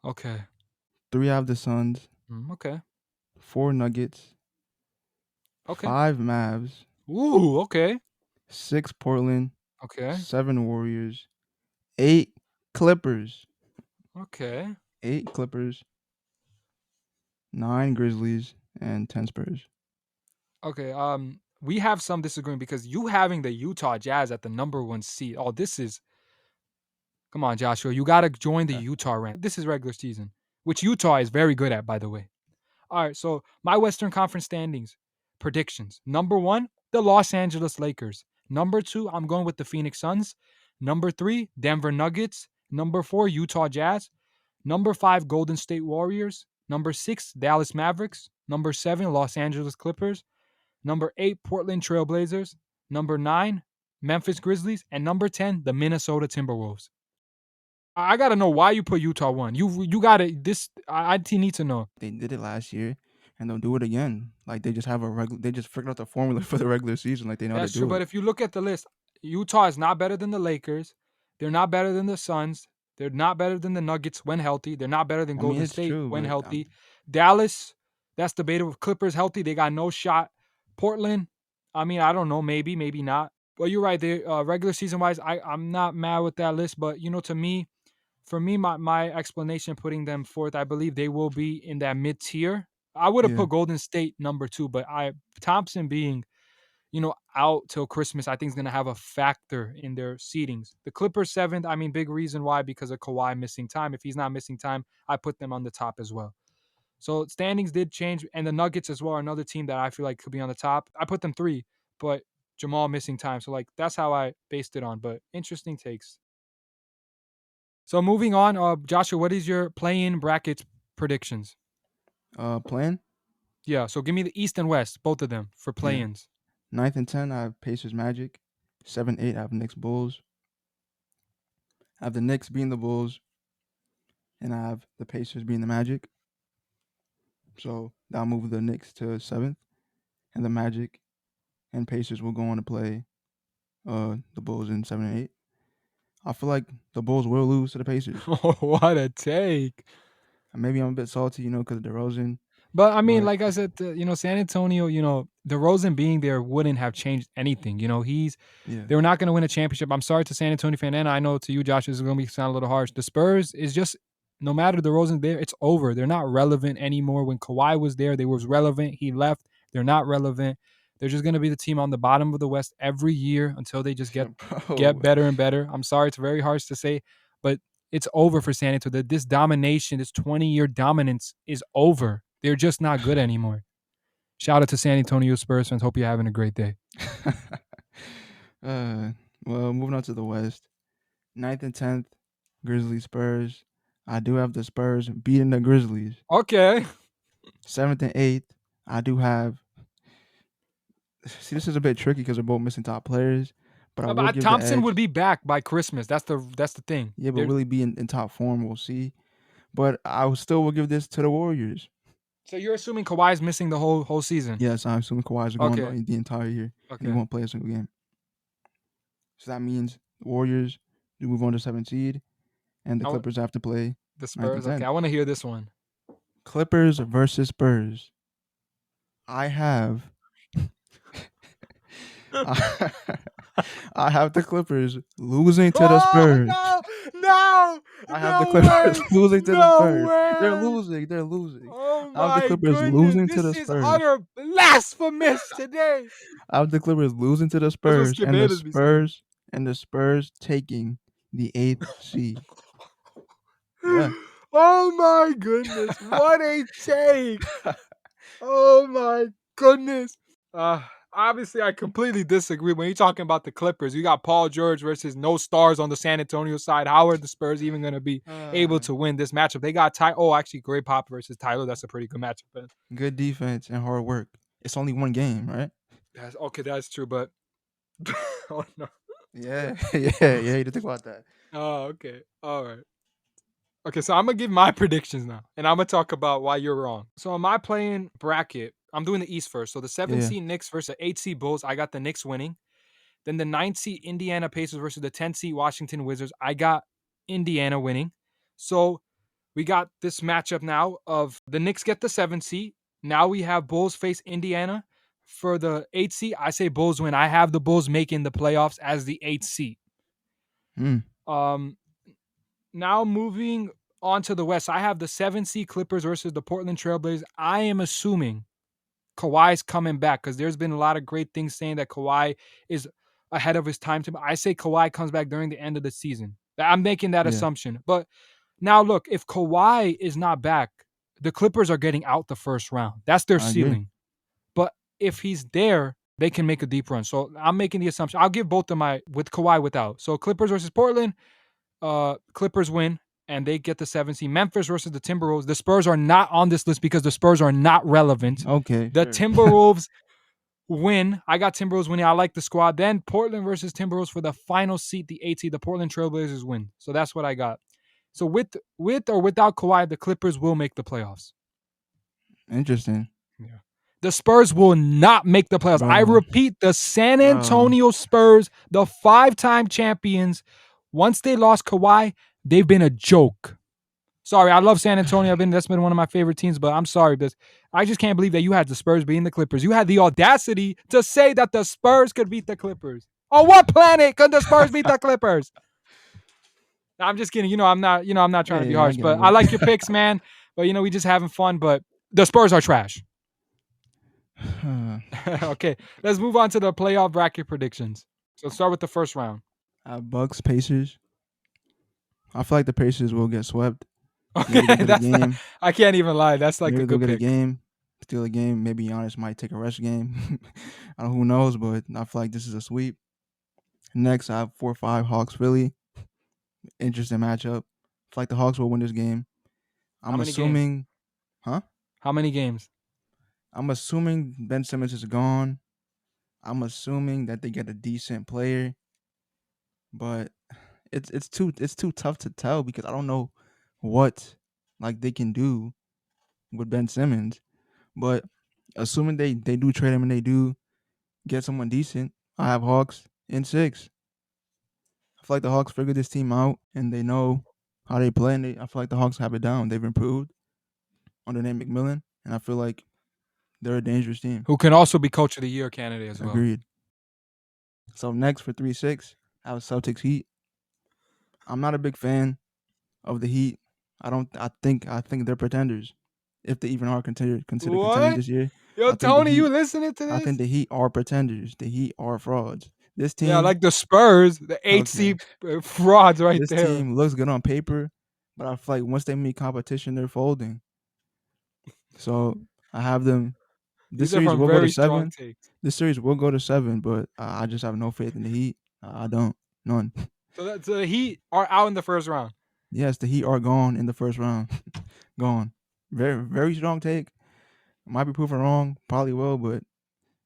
okay, 3, I have the Suns. okay, 4, Nuggets. okay. 5, Mavs. Ooh, okay, 6, Portland. okay, 7, Warriors. 8, Clippers. okay, 8, Clippers. 9, Grizzlies. And 10, Spurs. okay. We have some disagreement because you having the Utah Jazz at the number 1 seed. Oh, this is come on, Joshua. You got to join the Yeah. Utah rank. This is regular season, which Utah is very good at, by the way. All right, so my Western Conference standings predictions. Number 1, the Los Angeles Lakers. Number 2, I'm going with the Phoenix Suns. Number 3, Denver Nuggets. Number 4, Utah Jazz. Number 5, Golden State Warriors. Number 6, Dallas Mavericks. Number 7, Los Angeles Clippers. Number 8, Portland Trail Blazers. Number 9, Memphis Grizzlies. And number 10, the Minnesota Timberwolves. I gotta know why you put Utah 1. You gotta this. I need to know. They did it last year, and they'll do it again. Like they just have a regular. They just figured out the formula for the regular season. Like they know how to That's true. do But it. if you look at the list, Utah is not better than the Lakers. They're not better than the Suns. They're not better than the Nuggets when healthy. They're not better than I mean, Golden it's State true, when but healthy. Dallas, that's debatable. Clippers healthy, they got no shot. Portland, I mean, I don't know, maybe, maybe not. But you're right. They regular season wise, I'm not mad with that list. But to me, for me, my explanation putting them fourth, I believe they will be in that mid tier. I would have yeah, put Golden State number 2, but Thompson being out till Christmas, I think is going to have a factor in their seedings. The Clippers seventh, I mean, big reason why because of Kawhi missing time. If he's not missing time, I put them on the top as well. So standings did change, and the Nuggets as well are another team that I feel like could be on the top. I put them 3, but Jamal missing time. So like that's how I based it on. But interesting takes. So moving on, Joshua, what is your play-in brackets predictions? plan. Yeah, so give me the East and West, both of them for Yeah, play-ins. 9th and 10, I have Pacers Magic. 7, 8, I have Knicks Bulls. I have the Knicks being the Bulls, and I have the Pacers being the Magic. So that'll move the Knicks to 7th, and the Magic and Pacers will go on to play the Bulls in 7 and 8. I feel like the Bulls will lose to the Pacers. What a take. And maybe I'm a bit salty, because of DeRozan, But I mean, but like I said, San Antonio, DeRozan being there wouldn't have changed anything. yeah, They were not going to win a championship. I'm sorry to San Antonio fan, and I know to you, Josh, this is going to be sound a little harsh. The Spurs is just no matter DeRozan there, it's over. They're not relevant anymore. When Kawhi was there, they was relevant. He left. They're not relevant. They're just going to be the team on the bottom of the West every year until they just get bro. better and better. I'm sorry, it's very harsh to say, but it's over for San Antonio. This domination, this 20-year dominance is over. They're just not good anymore. Shout out to San Antonio Spurs fans. Hope you're having a great day. uh, well, moving on to the West. 9th and 10th, Grizzlies Spurs. I do have the Spurs beating the Grizzlies. Okay. 7th and 8th, I do have. See, this is a bit tricky because they're both missing top players, but I will But give the Thompson would edge. be back by Christmas. That's the thing. Yeah, but will he be in top form? We'll see. But still will give this to the Warriors. So you're assuming Kawhi's missing the whole season? Yes, I'm assuming Kawhi's going Okay. the entire year, and he Okay. won't play a single game. So that means the Warriors do move on to 7th seed, and the Clippers have to play The 9th and Spurs. Okay, 10th. I want to hear this one. Clippers versus Spurs. I have I have the Clippers losing to the Spurs. No, I have the no way, Clippers losing to the no Spurs. They're way. losing. They're losing. Oh I have the my Clippers goodness, losing to the this is Spurs. utter blasphemous today. I have the Clippers losing to the That's what Spurs, Skip Bayless be saying. and the Spurs taking the 8th seed. Yeah. Oh my goodness, what a take. Oh my goodness. Obviously, I completely disagree. When you're talking about the Clippers, you got Paul George versus no stars on the San Antonio side. How are the Spurs even going to be able to win this matchup? They got actually, Gray Pop versus Tyler. That's a pretty good matchup. But Good defense and hard work. It's only one game, right? that's true. But oh no. Yeah, yeah. You had to think about that. Oh, okay. All right. Okay, so I'm gonna give my predictions now, and I'm gonna talk about why you're wrong. So, in my playing bracket, I'm doing the East first. So, the 7th Yeah. seed Knicks versus the 8th seed Bulls. I got the Knicks winning. Then the 9th seed Indiana Pacers versus the 10th seed Washington Wizards. I got Indiana winning. So, we got this matchup now of the Knicks get the 7th seed. Now we have Bulls face Indiana. For the 8th seed, I say Bulls win. I have the Bulls making the playoffs as the 8th seed. Um, Now moving on to the West, I have the 7th seed Clippers versus the Portland Trailblazers. I am assuming Kawhi's coming back because there's been a lot of great things saying that Kawhi is ahead of his time. I say Kawhi comes back during the end of the season. I'm making that Yeah. assumption. But now look, if Kawhi is not back, the Clippers are getting out the first round. That's their I agree. ceiling. But if he's there, they can make a deep run. So I'm making the assumption. I'll give both of my with Kawhi without. So Clippers versus Portland. Clippers win and they get the 7th seed. Memphis versus the Timberwolves. The Spurs are not on this list because the Spurs are not relevant. Okay. The Sure. Timberwolves win. I got Timberwolves winning. I like the squad. Then Portland versus Timberwolves for the final seat, the 8th seed. The Portland Trailblazers win. So that's what I got. So with or without Kawhi, the Clippers will make the playoffs. Interesting. Yeah. The Spurs will not make the playoffs. Bro. I repeat, the San Antonio Spurs, the 5-time champions, once they lost Kawhi, they've been a joke. Sorry, I love San Antonio. That's been one of my favorite teams, but I'm sorry, because I just can't believe that you had the Spurs beating the Clippers. You had the audacity to say that the Spurs could beat the Clippers. On what planet could the Spurs beat the Clippers? I'm just kidding. I'm not trying to be I harsh, get but it. I like your picks, man. But we just having fun. But the Spurs are trash. Okay, let's move on to the playoff bracket predictions. So let's start with the first round. Bucks, Pacers. I feel like the Pacers will get swept. Okay, Maybe they'll get a game. I can't even lie. That's like Maybe a they'll good get a pick. game. Steal a game. Maybe Giannis might take a rest game. Who knows? But I feel like this is a sweep. Next, I have 4-5 Hawks, Philly. Interesting matchup. I feel like the Hawks will win this game. I'm assuming. Huh? How many games? I'm assuming Ben Simmons is gone. I'm assuming that they get a decent player, but it's too tough to tell because I don't know what like they can do with Ben Simmons. But assuming they do trade him and they do get someone decent, I have Hawks in 6. I feel like the Hawks figured this team out and they know how they play, and I feel like the Hawks have it down. They've improved under Nate McMillan, and I feel like they're a dangerous team. Who can also be Coach of the Year candidate as well. Agreed. So next for 3-6, I have Celtics Heat. I'm not a big fan of the Heat. I think they're pretenders. If they even are considered contenders this year. Yo, Tony, you listening to this? I think the Heat are pretenders. The Heat are frauds. This team, yeah, like the Spurs, the 8th seed frauds right this there. This team looks good on paper, but I feel like once they meet competition, they're folding. So I have them. This series will go to 7. This series will go to 7, but I just have no faith in the Heat. I don't. None. So the Heat are out in the first round. Yes, the Heat are gone in the first round. Gone. Very, very strong take. Might be proven wrong. Probably will, but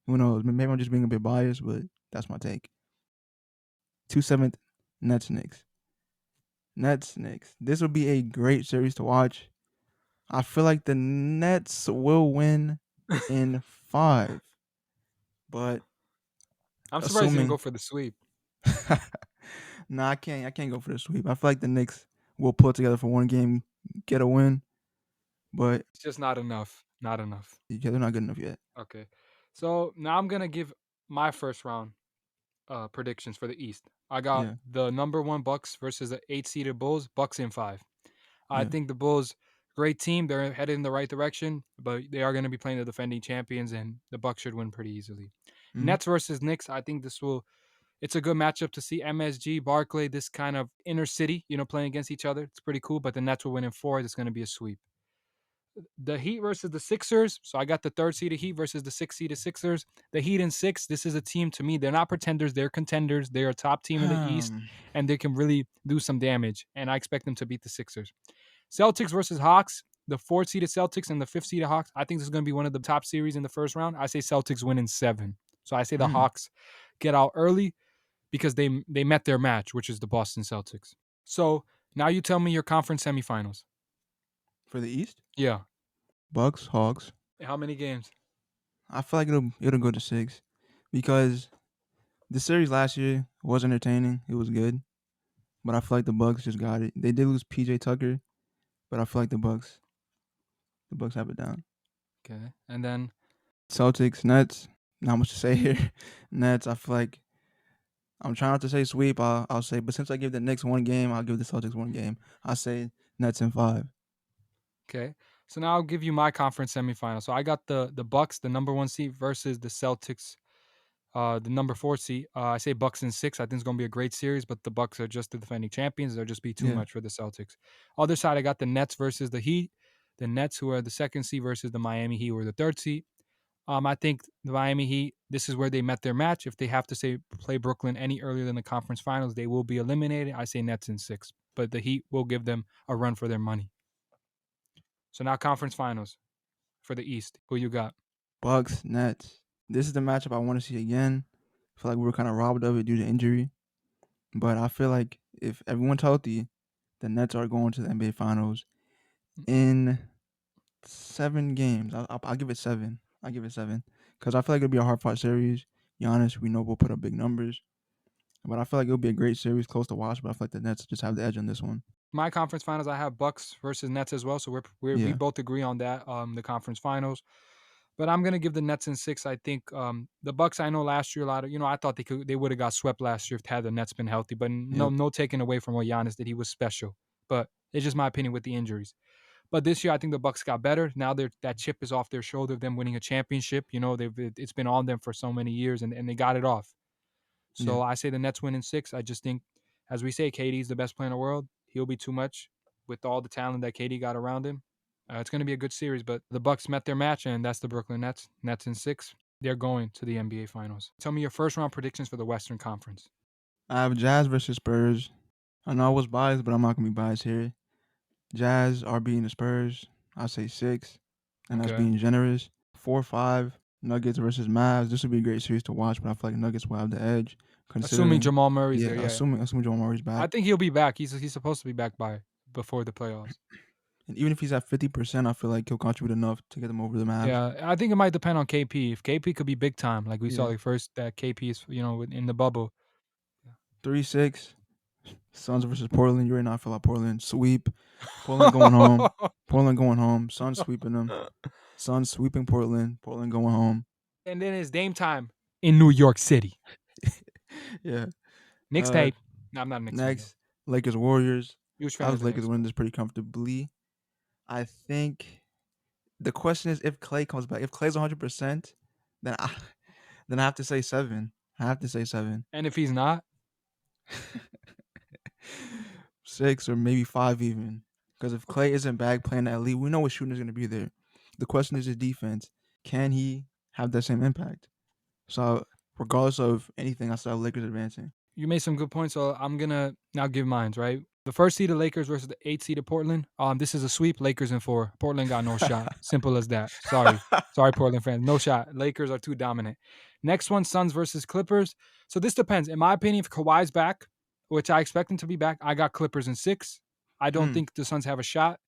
who knows? Maybe I'm just being a bit biased, but that's my take. 2/7 Nets Knicks. Nets Knicks. This will be a great series to watch. I feel like the Nets will win in 5, but I'm surprised you didn't assuming go for the sweep. nah, I can't go for the sweep. I feel like the Knicks will pull it together for one game, get a win, but It's just not enough. Not enough. yeah, they're not good enough yet. Okay. So now I'm gonna give my first round predictions for the East. I got Yeah, the number one Bucks versus the 8 seeded Bulls. Bucks in 5. I yeah. think the Bulls, great team. They're headed in the right direction, but they are going to be playing the defending champions, and the Bucks should win pretty easily. Mm-hmm. Nets versus Knicks. I think this will. It's a good matchup to see MSG, Barkley, this kind of inner city, playing against each other. It's pretty cool, but the Nets will win in 4. It's going to be a sweep. The Heat versus the Sixers. So I got the third seeded Heat versus the 6 seeded Sixers. The Heat in 6. This is a team to me. They're not pretenders. They're contenders. They're a top team in the East, and they can really do some damage. And I expect them to beat the Sixers. Celtics versus Hawks. The 4 seeded Celtics and the 5 seeded Hawks. I think this is going to be one of the top series in the first round. I say Celtics win in 7. So I say the Mm. Hawks get out early because they met their match, which is the Boston Celtics. So now you tell me your conference semifinals. For the East, Yeah. Bucks, Hawks. How many games? I feel like it'll go to 6 because the series last year was entertaining. It was good, but I feel like the Bucks just got it. They did lose PJ Tucker, but I feel like the Bucks have it down. Okay. And then Celtics, Nets. Not much to say here. Nets. I feel like I'm trying not to say sweep. I'll say, but since I give the Knicks one game, I'll give the Celtics one game. I'll say Nets in 5. okay. So now I'll give you my conference semifinal. So I got the Bucks, the number 1 seed, versus the Celtics, the number 4 seed. I say Bucks in 6. I think it's gonna be a great series, but the Bucks are just the defending champions. They'll just be too Yeah, much for the Celtics. Other side, I got the Nets versus the Heat. The Nets, who are the 2nd seed, versus the Miami Heat, who are the 3rd seed. I think the Miami Heat, this is where they met their match. If they have to say play Brooklyn any earlier than the conference finals, they will be eliminated. I say Nets in 6, but the Heat will give them a run for their money. So now conference finals for the East. Who you got? Bucks, Nets. This is the matchup I want to see again. I feel like we were kind of robbed of it due to injury, but I feel like if everyone's healthy, the Nets are going to the NBA Finals in 7 games. I'll give it 7. I'll give it 7 because I feel like it'll be a hard fought series. Giannis, we know will put up big numbers, but I feel like it'll be a great series, close to watch. But I feel like the Nets just have the edge on this one. My conference finals, I have Bucks versus Nets as well. So we Yeah, both agree on that. The conference finals, but I'm gonna give the Nets in 6. I think the Bucks. I know last year a lot of I thought they would have got swept last year if had the Nets been healthy. But yep, no taking away from what Giannis did. He was special. But it's just my opinion with the injuries. But this year, I think the Bucks got better. Now that chip is off their shoulder of them winning a championship. It's been on them for so many years, and they got it off. yeah, So I say the Nets win in 6. I just think, as we say, KD's the best player in the world. He'll be too much with all the talent that KD got around him. It's going to be a good series, but the Bucks met their match, and that's the Brooklyn Nets. Nets in 6. They're going to the NBA Finals. Tell me your first round predictions for the Western Conference. I have Jazz versus Spurs. I know I was biased, but I'm not gonna be biased here. Jazz are beating the Spurs. I say 6, and that's Okay. being generous. 4-5. Nuggets versus Mavs. This would be a great series to watch, but I feel like Nuggets will have the edge Assuming considering. Jamal Murray's Yeah, there, yeah. assuming Jamal Murray's I back, think he'll be back. He's supposed to be back before the playoffs. and even if he's at 50%, I feel like he'll contribute enough to get them over the Mavs. Yeah, I think it might depend on KP. If KP could be big time, like we saw Yeah, like first that KP is in the bubble. 3-6. Suns versus Portland. You already know I feel like Portland sweep. Portland going home. Portland going home. Suns sweeping them. Suns sweeping Portland. Portland going home. And then it's Dame time in New York City. Yeah. Knicks Uh, tape. No, I'm not a Knicks fan though. Next, Lakers Warriors. Huge I fan of have the Lakers Knicks. winning this pretty comfortably. I think the question is if Clay comes back. If Clay's 100%, then I have to say 7. I have to say 7. And if he's not, 6 or maybe 5 even. Because if okay. Clay isn't back playing that lead, we know what shooting is going to be there. The question is his defense. Can he have that same impact? So regardless of anything, I still have Lakers advancing. You made some good points, so I'm gonna now give mines, right? The first seed of Lakers versus the 8th seed of Portland. This is a sweep. Lakers in 4. Portland got no shot. Simple as that. Sorry, Portland fans, no shot. Lakers are too dominant. Next one, Suns versus Clippers. So this depends. In my opinion, if Kawhi's back, which I expect him to be back, I got Clippers in 6. I don't think the Suns have a shot.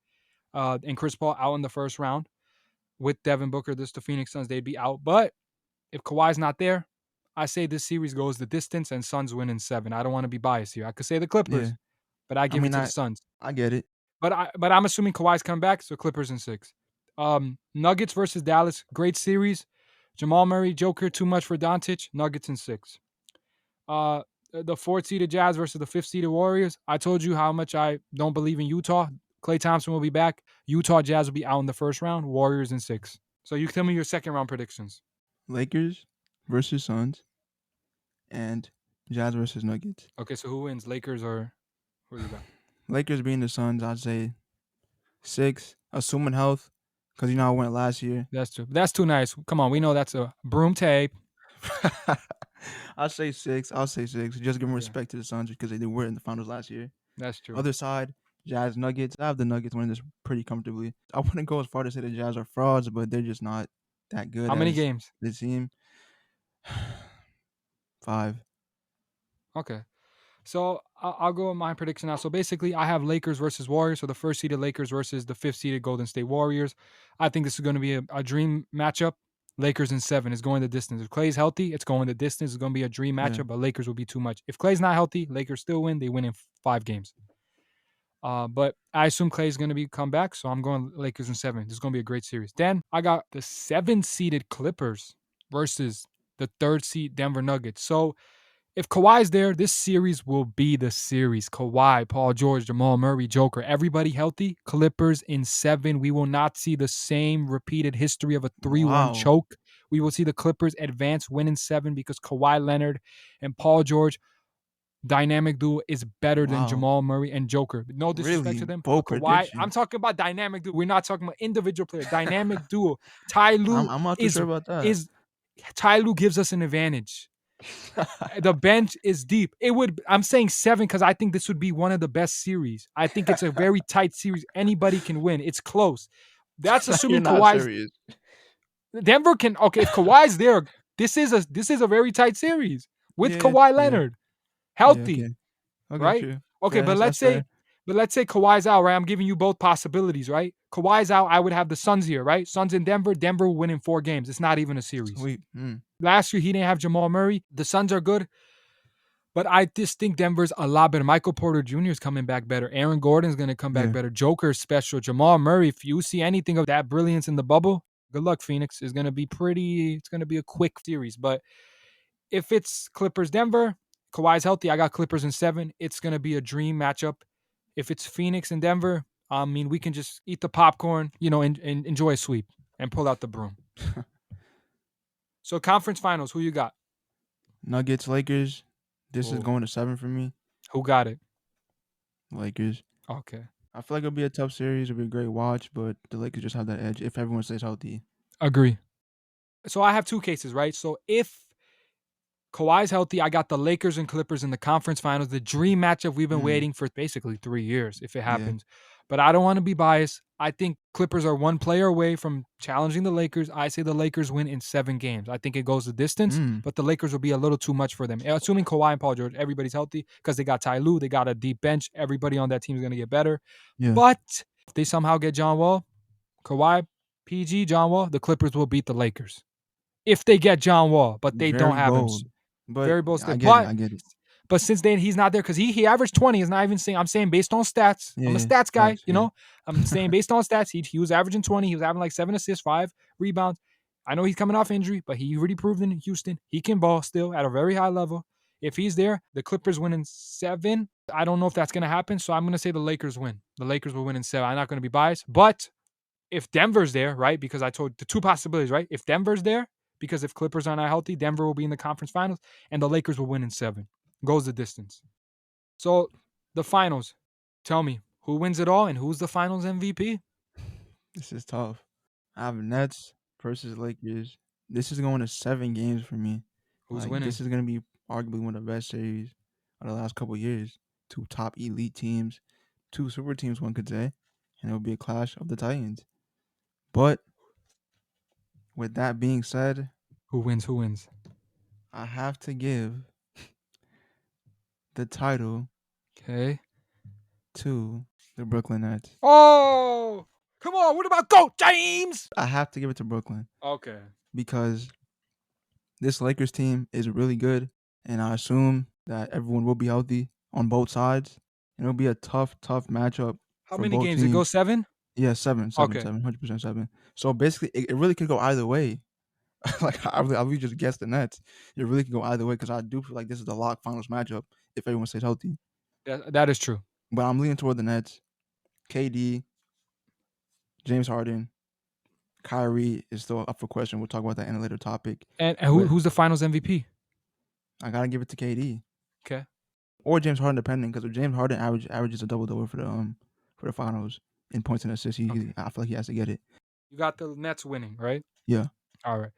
And Chris Paul out in the first round with Devin Booker. The Phoenix Suns, they'd be out. But if Kawhi's not there, I say this series goes the distance and Suns win in 7. I don't want to be biased here. I could say the Yeah. Clippers, but I I give it mean, to the Suns. I get it. But I'm assuming Kawhi's coming back, so Clippers in 6. Nuggets versus Dallas, great series. Jamal Murray, Joker, too much for Doncic. Nuggets in 6. The 4th seeded Jazz versus the 5th seeded Warriors. I told you how much I don't believe in Utah. Klay Thompson will be back. Utah Jazz will be out in the first round. Warriors in 6. So you tell me your second round predictions. Lakers versus Suns and Jazz versus Nuggets. Okay, so who wins, Lakers or who you got? Lakers being the Suns, I'd say 6, assuming health, because you know I went last year. That's too nice. Come on, we know that's a broom tape. I'll say 6. Just giving respect to the Suns because they were in the finals last year. That's true. Other side, Jazz Nuggets. I have the Nuggets winning this pretty comfortably. I wouldn't go as far to say the Jazz are frauds, but they're just not that good. How many as games? They seem 5. Okay. So I'll go with my prediction now. So basically, I have Lakers versus Warriors. So the first seeded Lakers versus the 5th seeded Golden State Warriors. I think this is going to be a dream matchup. Lakers in 7 is going the distance. If Klay's healthy, it's going the distance. It's going to be a dream matchup, but Lakers will be too much. If Klay's not healthy, Lakers still win. They win in 5 games. But I assume Klay's going to be come back, so I'm going Lakers in 7. This is going to be a great series. Then I got the 7th seeded Clippers versus the 3rd seed Denver Nuggets. So if Kawhi's there, this series will be the series. Kawhi, Paul George, Jamal Murray, Joker, everybody healthy. Clippers in 7. We will not see the same repeated history of a 3-1 choke. We will see the Clippers advance, win in 7 because Kawhi Leonard and Paul George dynamic duo is better than Jamal Murray and Joker. No disrespect to them. But Kawhi, I'm talking about dynamic duo. We're not talking about individual players. Dynamic duo. Ty Lue I'm not too sure about that. Ty Lue gives us an advantage. The bench is deep. I'm saying 7 because I think this would be one of the best series. I think it's a very tight series. Anybody can win. It's close. That's assuming Kawhi's serious. Denver can. Okay, if Kawhi's there, this is a very tight series with Kawhi Leonard healthy, right? True. Okay, but let's say Kawhi's out, right? I'm giving you both possibilities, right? Kawhi's out, I would have the Suns here, right? Suns in Denver. Denver will win in 4 games. It's not even a series. Sweet. Last year he didn't have Jamal Murray. The Suns are good, but I just think Denver's a lot better. Michael Porter Jr. is coming back better. Aaron Gordon's going to come back better. Joker's special. Jamal Murray, if you see anything of that brilliance in the bubble, good luck, Phoenix. It's going to be a quick series. But if it's Clippers-Denver, Kawhi's healthy, I got Clippers in 7. It's going to be a dream matchup. If it's Phoenix and Denver, I mean, we can just eat the popcorn, and enjoy a sweep and pull out the broom. So conference finals, who you got? Nuggets, Lakers. This is going to 7 for me. Who got it? Lakers. Okay. I feel like it'll be a tough series. It'll be a great watch, but the Lakers just have that edge if everyone stays healthy. Agree. So I have 2 cases, right? So if Kawhi's healthy, I got the Lakers and Clippers in the conference finals. The dream matchup we've been waiting for basically 3 years if it happens. But I don't want to be biased. I think Clippers are 1 player away from challenging the Lakers. I say the Lakers win in 7 games. I think it goes the distance, but the Lakers will be a little too much for them. Assuming Kawhi and Paul George, everybody's healthy because they got Ty Lue, they got a deep bench. Everybody on that team is going to get better. Yeah. But if they somehow get John Wall, Kawhi, PG, John Wall, the Clippers will beat the Lakers. If they get John Wall, but they don't have him. But very bold. I get it. But since then he's not there because he averaged 20. Is not even saying. I'm saying based on stats. I'm a stats guy. I'm saying based on stats. He was averaging 20. He was having like 7 assists, 5 rebounds. I know he's coming off injury, but he already proved in Houston he can ball still at a very high level. If he's there, the Clippers win in 7. I don't know if that's going to happen, so I'm going to say the Lakers win. The Lakers will win in 7. I'm not going to be biased, but if Denver's there, right? Because I told the 2 possibilities, right? If Denver's there, because if Clippers are not healthy, Denver will be in the conference finals, and the Lakers will win in 7. Goes the distance. So the finals, tell me, who wins it all and who's the finals MVP? This is tough. I have Nets versus Lakers. This is going to 7 games for me. Who's winning? This is going to be arguably one of the best series of the last couple of years. two top elite teams, two super teams, one could say, and it will be a clash of the Titans. But with that being said, Who wins? Who wins? I have to give the title Okay. to the Brooklyn Nets. Oh, come on. What about GOAT, James? I have to give it to Brooklyn Okay. because this Lakers team is really good, and I assume that everyone will be healthy on both sides. And it'll be a tough matchup How for many both games? It go teams. 7? Yeah, seven, seven, Okay. 100% seven. So basically, it really could go either way. Like I really just guessed the Nets. It really could go either way because I do feel like this is the lock finals matchup if everyone stays healthy. That is true. But I'm leaning toward the Nets. KD, James Harden, Kyrie is still up for question. We'll talk about that in a later topic. And But who's the finals MVP? I gotta give it to KD Okay. or James Harden, depending, because if James Harden averages a double double for the finals in points and assists, Okay. I feel like he has to get it. You got the Nets winning, right? Yeah, All right.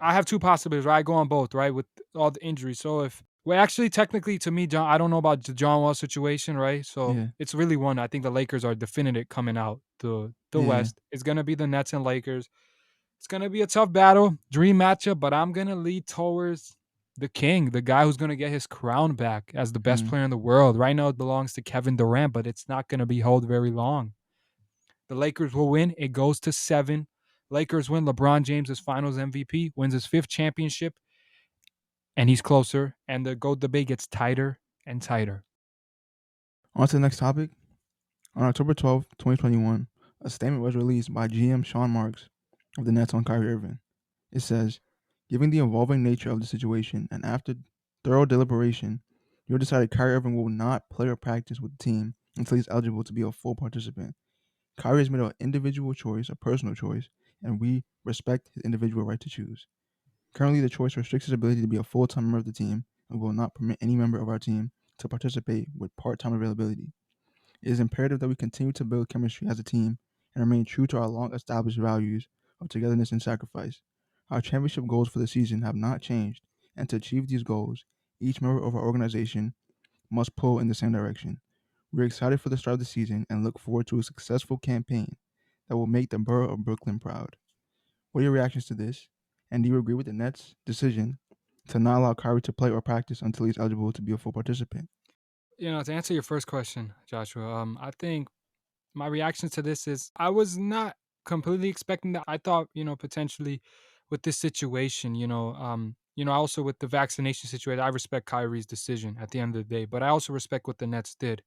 I have two possibilities, right? I go on both, right? With all the injuries. So if well, actually, technically, to me, John, I don't know about the John Wall situation, right? So yeah, it's really one. I think the Lakers are definitive coming out the yeah. West. It's gonna be the Nets and Lakers. It's gonna be a tough battle, dream matchup, but I'm gonna lead towards the king, the guy who's gonna get his crown back as the best Mm. player in the world. Right now, it belongs to Kevin Durant, but it's not gonna be held very long. The Lakers will win. It goes to 7. Lakers win. LeBron James is Finals MVP, wins his 5th championship, and he's closer. And the GOAT debate gets tighter and tighter. On to the next topic. On October 12th, 2021, a statement was released by GM Sean Marks of the Nets on Kyrie Irving. It says, given the evolving nature of the situation and after thorough deliberation, you have decided Kyrie Irving will not play or practice with the team until he's eligible to be a full participant. Kyrie has made an individual choice, a personal choice, and we respect his individual right to choose. Currently, the choice restricts his ability to be a full-time member of the team and will not permit any member of our team to participate with part-time availability. It is imperative that we continue to build chemistry as a team and remain true to our long-established values of togetherness and sacrifice. Our championship goals for the season have not changed, and to achieve these goals, each member of our organization must pull in the same direction. We're excited for the start of the season and look forward to a successful campaign that will make the borough of Brooklyn proud. What are your reactions to this? And do you agree with the Nets' decision to not allow Kyrie to play or practice until he's eligible to be a full participant? To answer your first question, Joshua, I think my reaction to this is I was not completely expecting that. I thought, potentially with this situation, also with the vaccination situation, I respect Kyrie's decision at the end of the day, but I also respect what the Nets did.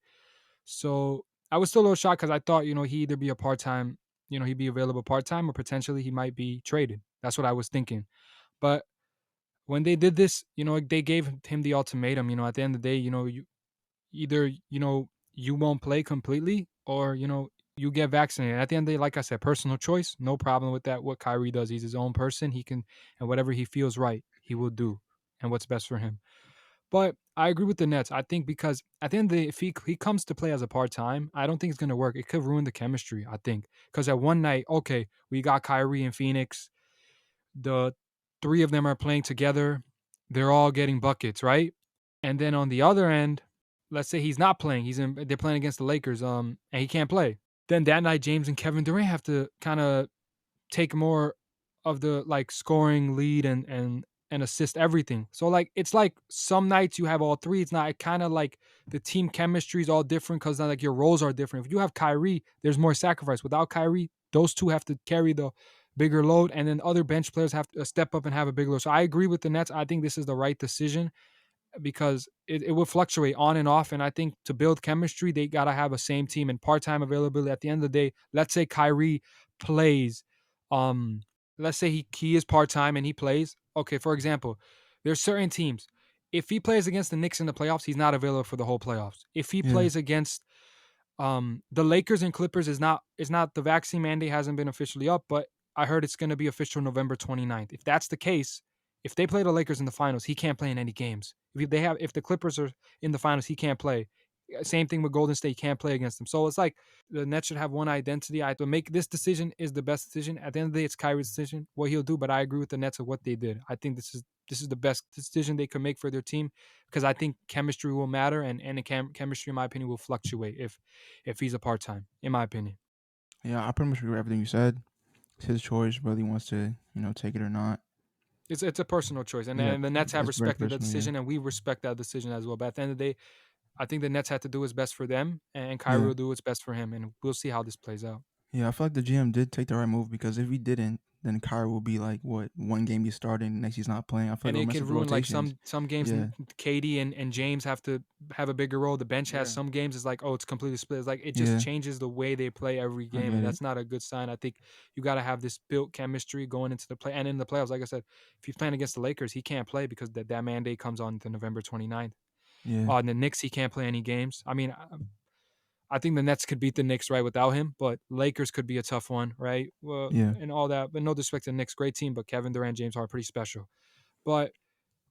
So I was still a little shocked because I thought, he either be a part time, he'd be available part time or potentially he might be traded. That's what I was thinking. But when they did this, they gave him the ultimatum, at the end of the day, you either, you won't play completely or, you get vaccinated. At the end of the day, like I said, personal choice, no problem with that. What Kyrie does, he's his own person. He can, and whatever he feels right, he will do and what's best for him. But I agree with the Nets. I think because at the end of the day, if he comes to play as a part time, I don't think it's gonna work. It could ruin the chemistry. I think because at one night, okay, we got Kyrie and Phoenix. The three of them are playing together. They're all getting buckets, right? And then on the other end, let's say he's not playing. They're playing against the Lakers. And he can't play. Then that night, James and Kevin Durant have to kind of take more of the like scoring lead and assist everything. So like it's like some nights you have all three. It's not kind of like the team chemistry is all different because like your roles are different. If you have Kyrie, there's more sacrifice. Without Kyrie, those two have to carry the bigger load, and then other bench players have to step up and have a bigger load. So I agree with the Nets. I think this is the right decision because it will fluctuate on and off. And I think to build chemistry, they got to have a same team and part time availability. At the end of the day, let's say Kyrie plays, um, let's say he is part time and he plays. Okay, for example, there's certain teams. If he plays against the Knicks in the playoffs, he's not available for the whole playoffs. If he Yeah, plays against the Lakers and Clippers is not the vaccine mandate hasn't been officially up, but I heard it's going to be official November 29th. If that's the case, if they play the Lakers in the finals, he can't play in any games. If the Clippers are in the finals, he can't play. Same thing with Golden State. You can't play against them. So it's like the Nets should have one identity. I to make this decision is the best decision. At the end of the day, it's Kyrie's decision, what he'll do. But I agree with the Nets of what they did. I think this is the best decision they could make for their team because I think chemistry will matter and the chemistry, in my opinion, will fluctuate if he's a part time. In my opinion, Yeah, I pretty much agree with everything you said. It's his choice whether he wants to, take it or not. it's a personal choice, Yeah, and the Nets have it's very respected that personal. Yeah, decision, and we respect that decision as well. But at the end of the day, I think the Nets had to do what's best for them, and Kyrie yeah, will do what's best for him, and we'll see how this plays out. yeah. I feel like the GM did take the right move because if he didn't, then Kyrie will be like, what, one game he's starting, next he's not playing. I feel like And it'll it mess could up the ruin like rotations. some games. Yeah, Katie and James have to have a bigger role. The bench has yeah, some games. It's like, oh, it's completely split. It's like it just yeah. changes the way they play every I game, and get it. that's not a good sign. I think you got to have this built chemistry going into the play and in the playoffs. Like I said, if he's playing against the Lakers, he can't play because that mandate comes on to November 29th. Yeah, And the Knicks, he can't play any games. I mean, I think the Nets could beat the Knicks right without him, but Lakers could be a tough one, right? Well, yeah. and all that. But no disrespect to the Knicks, great team, but Kevin Durant, James Harden, pretty special. But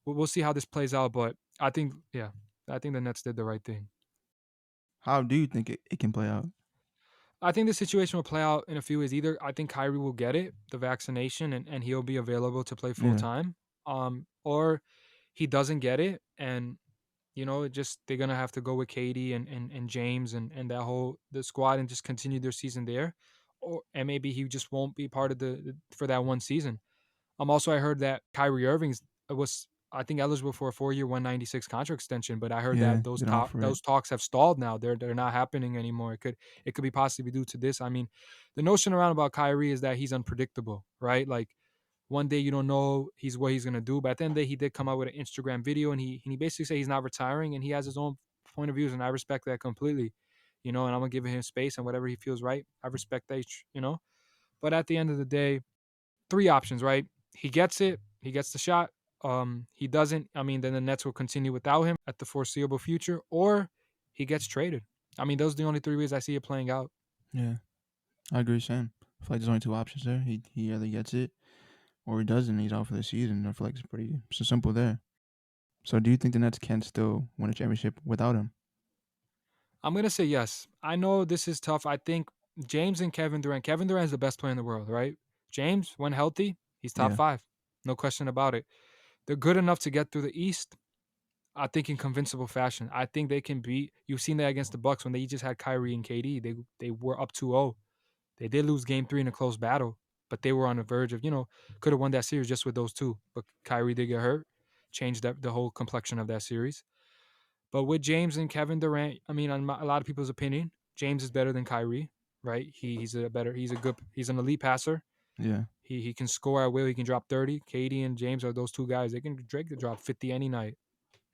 we'll see how this plays out. But I think, yeah, I think the Nets did the right thing. How do you think it can play out? I think the situation will play out in a few ways. Either I think Kyrie will get it, the vaccination, and he'll be available to play full Yeah, time, or he doesn't get it, and it just they're gonna have to go with Katie and James and that whole the squad and just continue their season there, or and maybe he just won't be part of the for that one season. Also, I heard that Kyrie Irving's was I think eligible for a 4-year, 196 contract extension, but I heard yeah. that those Been top offer it. those talks have stalled now. They're not happening anymore. It could be possibly due to this. I mean, the notion around about Kyrie is that he's unpredictable, right? Like one day you don't know what he's gonna do, but at the end of the day, he did come out with an Instagram video and he basically said he's not retiring and he has his own point of views, and I respect that completely. And I'm gonna give him space and whatever he feels right. I respect that. But at the end of the day, three options, right? He gets it, he gets the shot. He doesn't. I mean, then the Nets will continue without him at the foreseeable future, or he gets traded. I mean, those are the only three ways I see it playing out. Yeah, I agree, Sam. I feel like there's only two options there. He either gets it or he doesn't. He's out for the season. I feel like it's pretty so simple there. So, do you think the Nets can still win a championship without him? I'm gonna say yes. I know this is tough. I think James and Kevin Durant. Kevin Durant is the best player in the world, right? James, when healthy, he's top Yeah, five, no question about it. They're good enough to get through the East. I think in convincible fashion. I think they can beat. You've seen that against the Bucks when they just had Kyrie and KD. They were up 2-0. They did lose Game 3 in a close battle, but they were on the verge of could have won that series just with those two. But Kyrie did get hurt, changed the whole complexion of that series. But with James and Kevin Durant, I mean, a lot of people's opinion, James is better than Kyrie, right? He's an elite passer. yeah, He can score at will. He can drop 30. Katie and James are those two guys. Drake could drop 50 any night.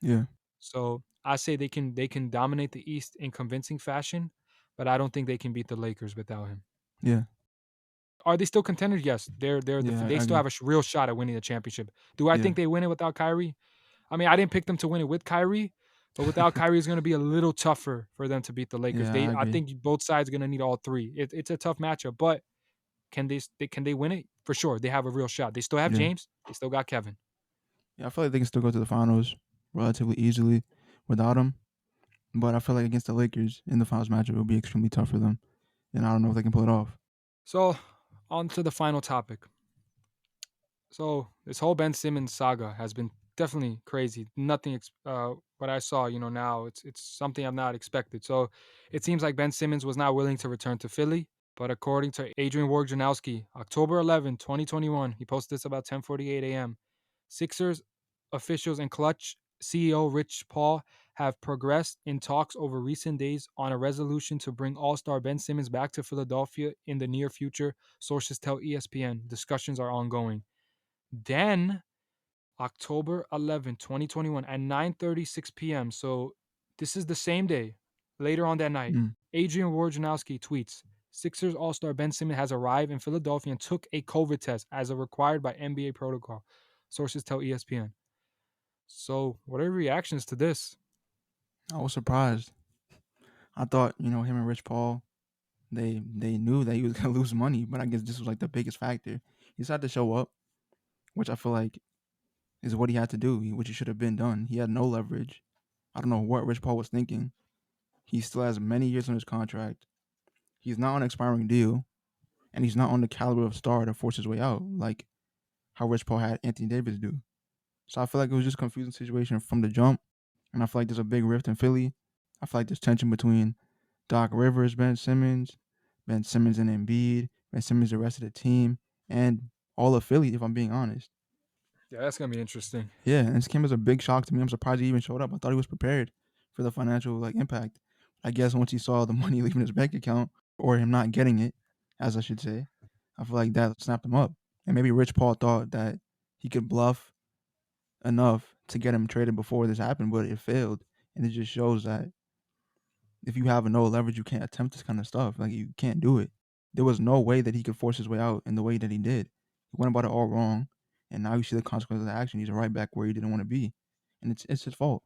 yeah, So I say they can dominate the East in convincing fashion, but I don't think they can beat the Lakers without him. yeah, Are they still contenders? Yes, yeah. they I still agree. have a real shot at winning the championship. Do I Yeah, think they win it without Kyrie? I mean, I didn't pick them to win it with Kyrie, but without Kyrie, it's going to be a little tougher for them to beat the Lakers. yeah. I I agree. think both sides are going to need all three. It's a tough matchup, but can they win it? For sure, they have a real shot. They still have Yeah, James. They still got Kevin. yeah. I feel like they can still go to the finals relatively easily without him. But I feel like against the Lakers in the finals matchup, it will be extremely tough for them, and I don't know if they can pull it off. So on to the final topic. So this whole Ben Simmons saga has been definitely crazy. Nothing what I saw, now it's something I've not expected. So it seems like Ben Simmons was not willing to return to Philly, but according to Adrian Wojnarowski, October 11, 2021, he posted this about 10:48 a.m. Sixers officials and Clutch CEO Rich Paul have progressed in talks over recent days on a resolution to bring All-Star Ben Simmons back to Philadelphia in the near future, sources tell ESPN. Discussions are ongoing. Then October 11, 2021 at 9:36 p.m. So this is the same day. Later on that night, Mm. Adrian Wojnarowski tweets, Sixers All-Star Ben Simmons has arrived in Philadelphia and took a COVID test as required by NBA protocol. Sources tell ESPN. So what are your reactions to this? I was surprised. I thought him and Rich Paul they knew that he was gonna lose money, but I guess this was like the biggest factor. He decided to show up, which I feel like is what he had to do, which he should have been done. He had no leverage. I don't know what Rich Paul was thinking, He still has many years on his contract. He's not on an expiring deal, and he's not on the caliber of star to force his way out, like how Rich Paul had Anthony Davis do. So I feel like it was just a confusing situation from the jump, and I feel like there's a big rift in Philly. I feel like there's tension between Doc Rivers, Ben Simmons and Embiid, Ben Simmons the rest of the team, and all of Philly. If I'm being honest, Yeah, that's gonna be interesting. yeah, and this came as a big shock to me. I'm surprised he even showed up. I thought he was prepared for the financial impact. I guess once he saw the money leaving his bank account or him not getting it, as I should say, I feel like that snapped him up. And maybe Rich Paul thought that he could bluff enough to get him traded before this happened, but it failed. And it just shows that if you have no leverage, you can't attempt this kind of stuff. Like you can't do it. There was no way that he could force his way out in the way that he did. He went about it all wrong, and now you see the consequences of the action. He's right back where he didn't want to be, and it's his fault.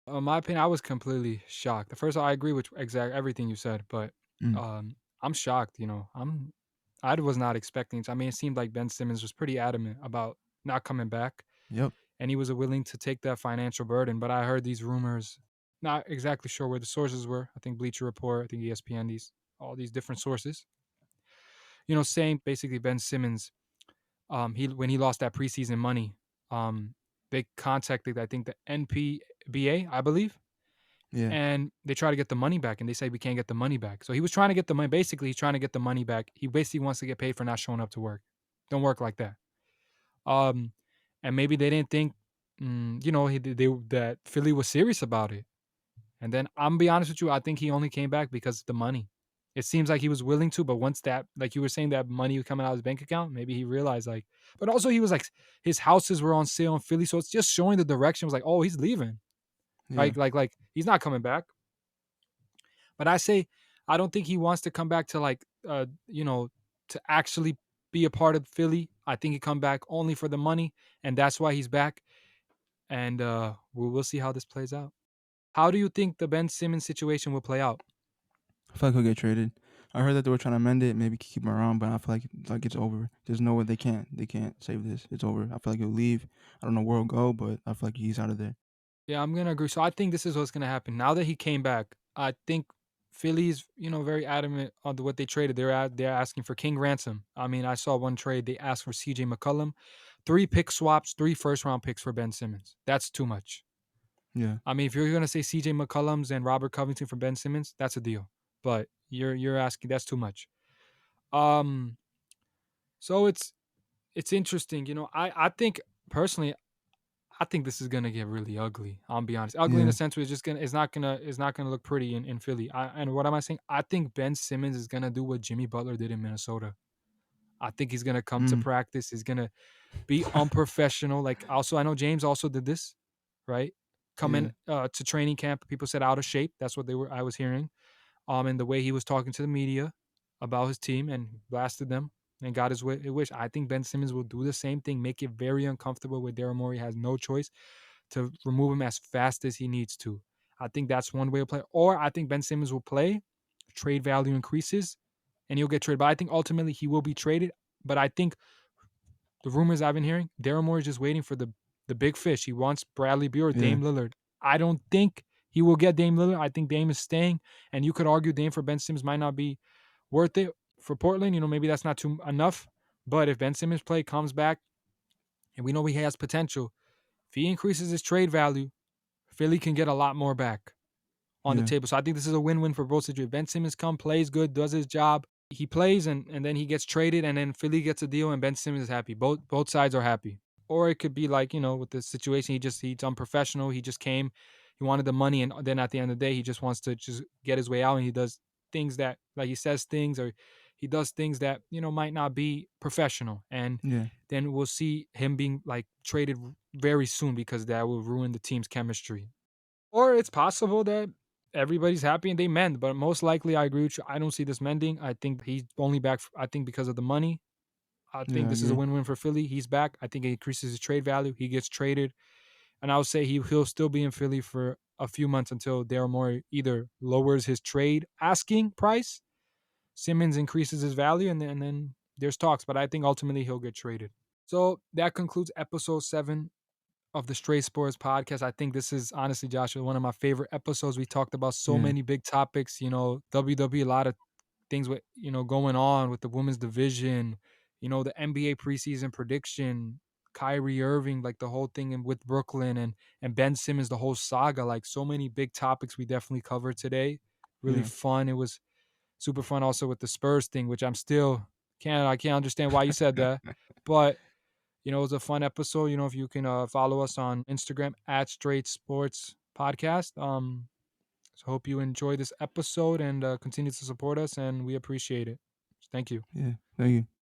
In my opinion, I was completely shocked. First of all, I agree with exact everything you said, but Mm. I'm shocked. I was not expecting. I mean, it seemed like Ben Simmons was pretty adamant about not coming back, Yep. and he was willing to take that financial burden. But I heard these rumors, not exactly sure where the sources were. I think Bleacher Report, I think ESPN, all these different sources. Saying basically Ben Simmons, he when he lost that preseason money, they contacted I think the NPBA, I believe, Yeah. and they try to get the money back, and they say we can't get the money back. So he was trying to get the money. Basically, he's trying to get the money back. He basically wants to get paid for not showing up to work. Don't work like that. Um, and maybe they didn't think, that Philly was serious about it. And then I'm gonna be honest with you, I think he only came back because of the money. It seems like he was willing to, but once that, like you were saying, that money was coming out of his bank account, maybe he realized but also he was like, his houses were on sale in Philly, so it's just showing the direction. It was like, oh, he's leaving, Yeah. like he's not coming back. But I say, I don't think he wants to come back to to actually be a part of Philly. I think he come back only for the money, and that's why he's back. And we'll see how this plays out. How do you think the Ben Simmons situation will play out? I feel like he'll get traded. I heard that they were trying to amend it, maybe keep him around, but I feel like it's over. There's no way they can't save this. It's over. I feel like he'll leave. I don't know where he'll go, but I feel like he's out of there. Yeah, I'm gonna agree. So I think this is what's gonna happen. Now that he came back, I think Philly's, very adamant on what they traded. They're asking for King ransom. I mean, I saw one trade they asked for CJ McCollum, 3 pick swaps, 3 first round picks for Ben Simmons. That's too much. Yeah. I mean, if you're gonna say CJ McCollum's and Robert Covington for Ben Simmons, that's a deal. But you're asking, that's too much. Um, so it's interesting. I think personally, I think this is gonna get really ugly. I'll be honest. Ugly in the Yeah. sense where it's not gonna look pretty in Philly. And what am I saying? I think Ben Simmons is gonna do what Jimmy Butler did in Minnesota. I think he's gonna come to Mm. practice. He's gonna be unprofessional. Like also, I know James also did this, right? Yeah. Coming to training camp, people said out of shape. That's what I was hearing. And the way he was talking to the media about his team and blasted them and got his wish. I think Ben Simmons will do the same thing, make it very uncomfortable with Daryl Morey. Has no choice to remove him as fast as he needs to. I think that's one way to play. Or I think Ben Simmons will play, trade value increases, and he'll get traded. But I think ultimately he will be traded. But I think the rumors I've been hearing, Daryl Morey is just waiting for the big fish. He wants Bradley Beal or Yeah. Dame Lillard. I don't think he will get Dame Lillard. I think Dame is staying, and you could argue Dame for Ben Simmons might not be worth it for Portland. Maybe that's not too enough. But if Ben Simmons play comes back, and we know he has potential, if he increases his trade value, Philly can get a lot more back on the Yeah. table. So I think this is a win-win for both situations. Ben Simmons plays good, does his job. He plays and then he gets traded and then Philly gets a deal and Ben Simmons is happy. Both sides are happy. Or it could be like, with the situation, he's unprofessional. He just came, he wanted the money, and then at the end of the day, he just wants to just get his way out and he does things that, like, he says things or he does things that, might not be professional. And Yeah. then we'll see him being like traded very soon because that will ruin the team's chemistry. Or it's possible that everybody's happy and they mend, but most likely I agree with you. I don't see this mending. I think he's only back, I think, because of the money. I think Yeah. I this is a agree. win-win for Philly. He's back. I think it increases his trade value. He gets traded. And I would say he'll still be in Philly for a few months until Daryl Morey either lowers his trade asking price, Simmons increases his value, and then there's talks. But I think ultimately he'll get traded. So that concludes episode 7 of the Straight Sports podcast. I think this is honestly, Joshua, one of my favorite episodes. We talked about so Yeah, many big topics. WWE, a lot of things with going on with the women's division. The NBA preseason prediction, Kyrie Irving, like the whole thing with Brooklyn and Ben Simmons, the whole saga. Like so many big topics we definitely covered today. Really yeah, fun. It was super fun also with the Spurs thing, which I'm still I can't understand why you said that, but it was a fun episode. If you can follow us on Instagram at Straight Sports Podcast. So hope you enjoy this episode and continue to support us, and we appreciate it. Thank you. yeah. Thank you.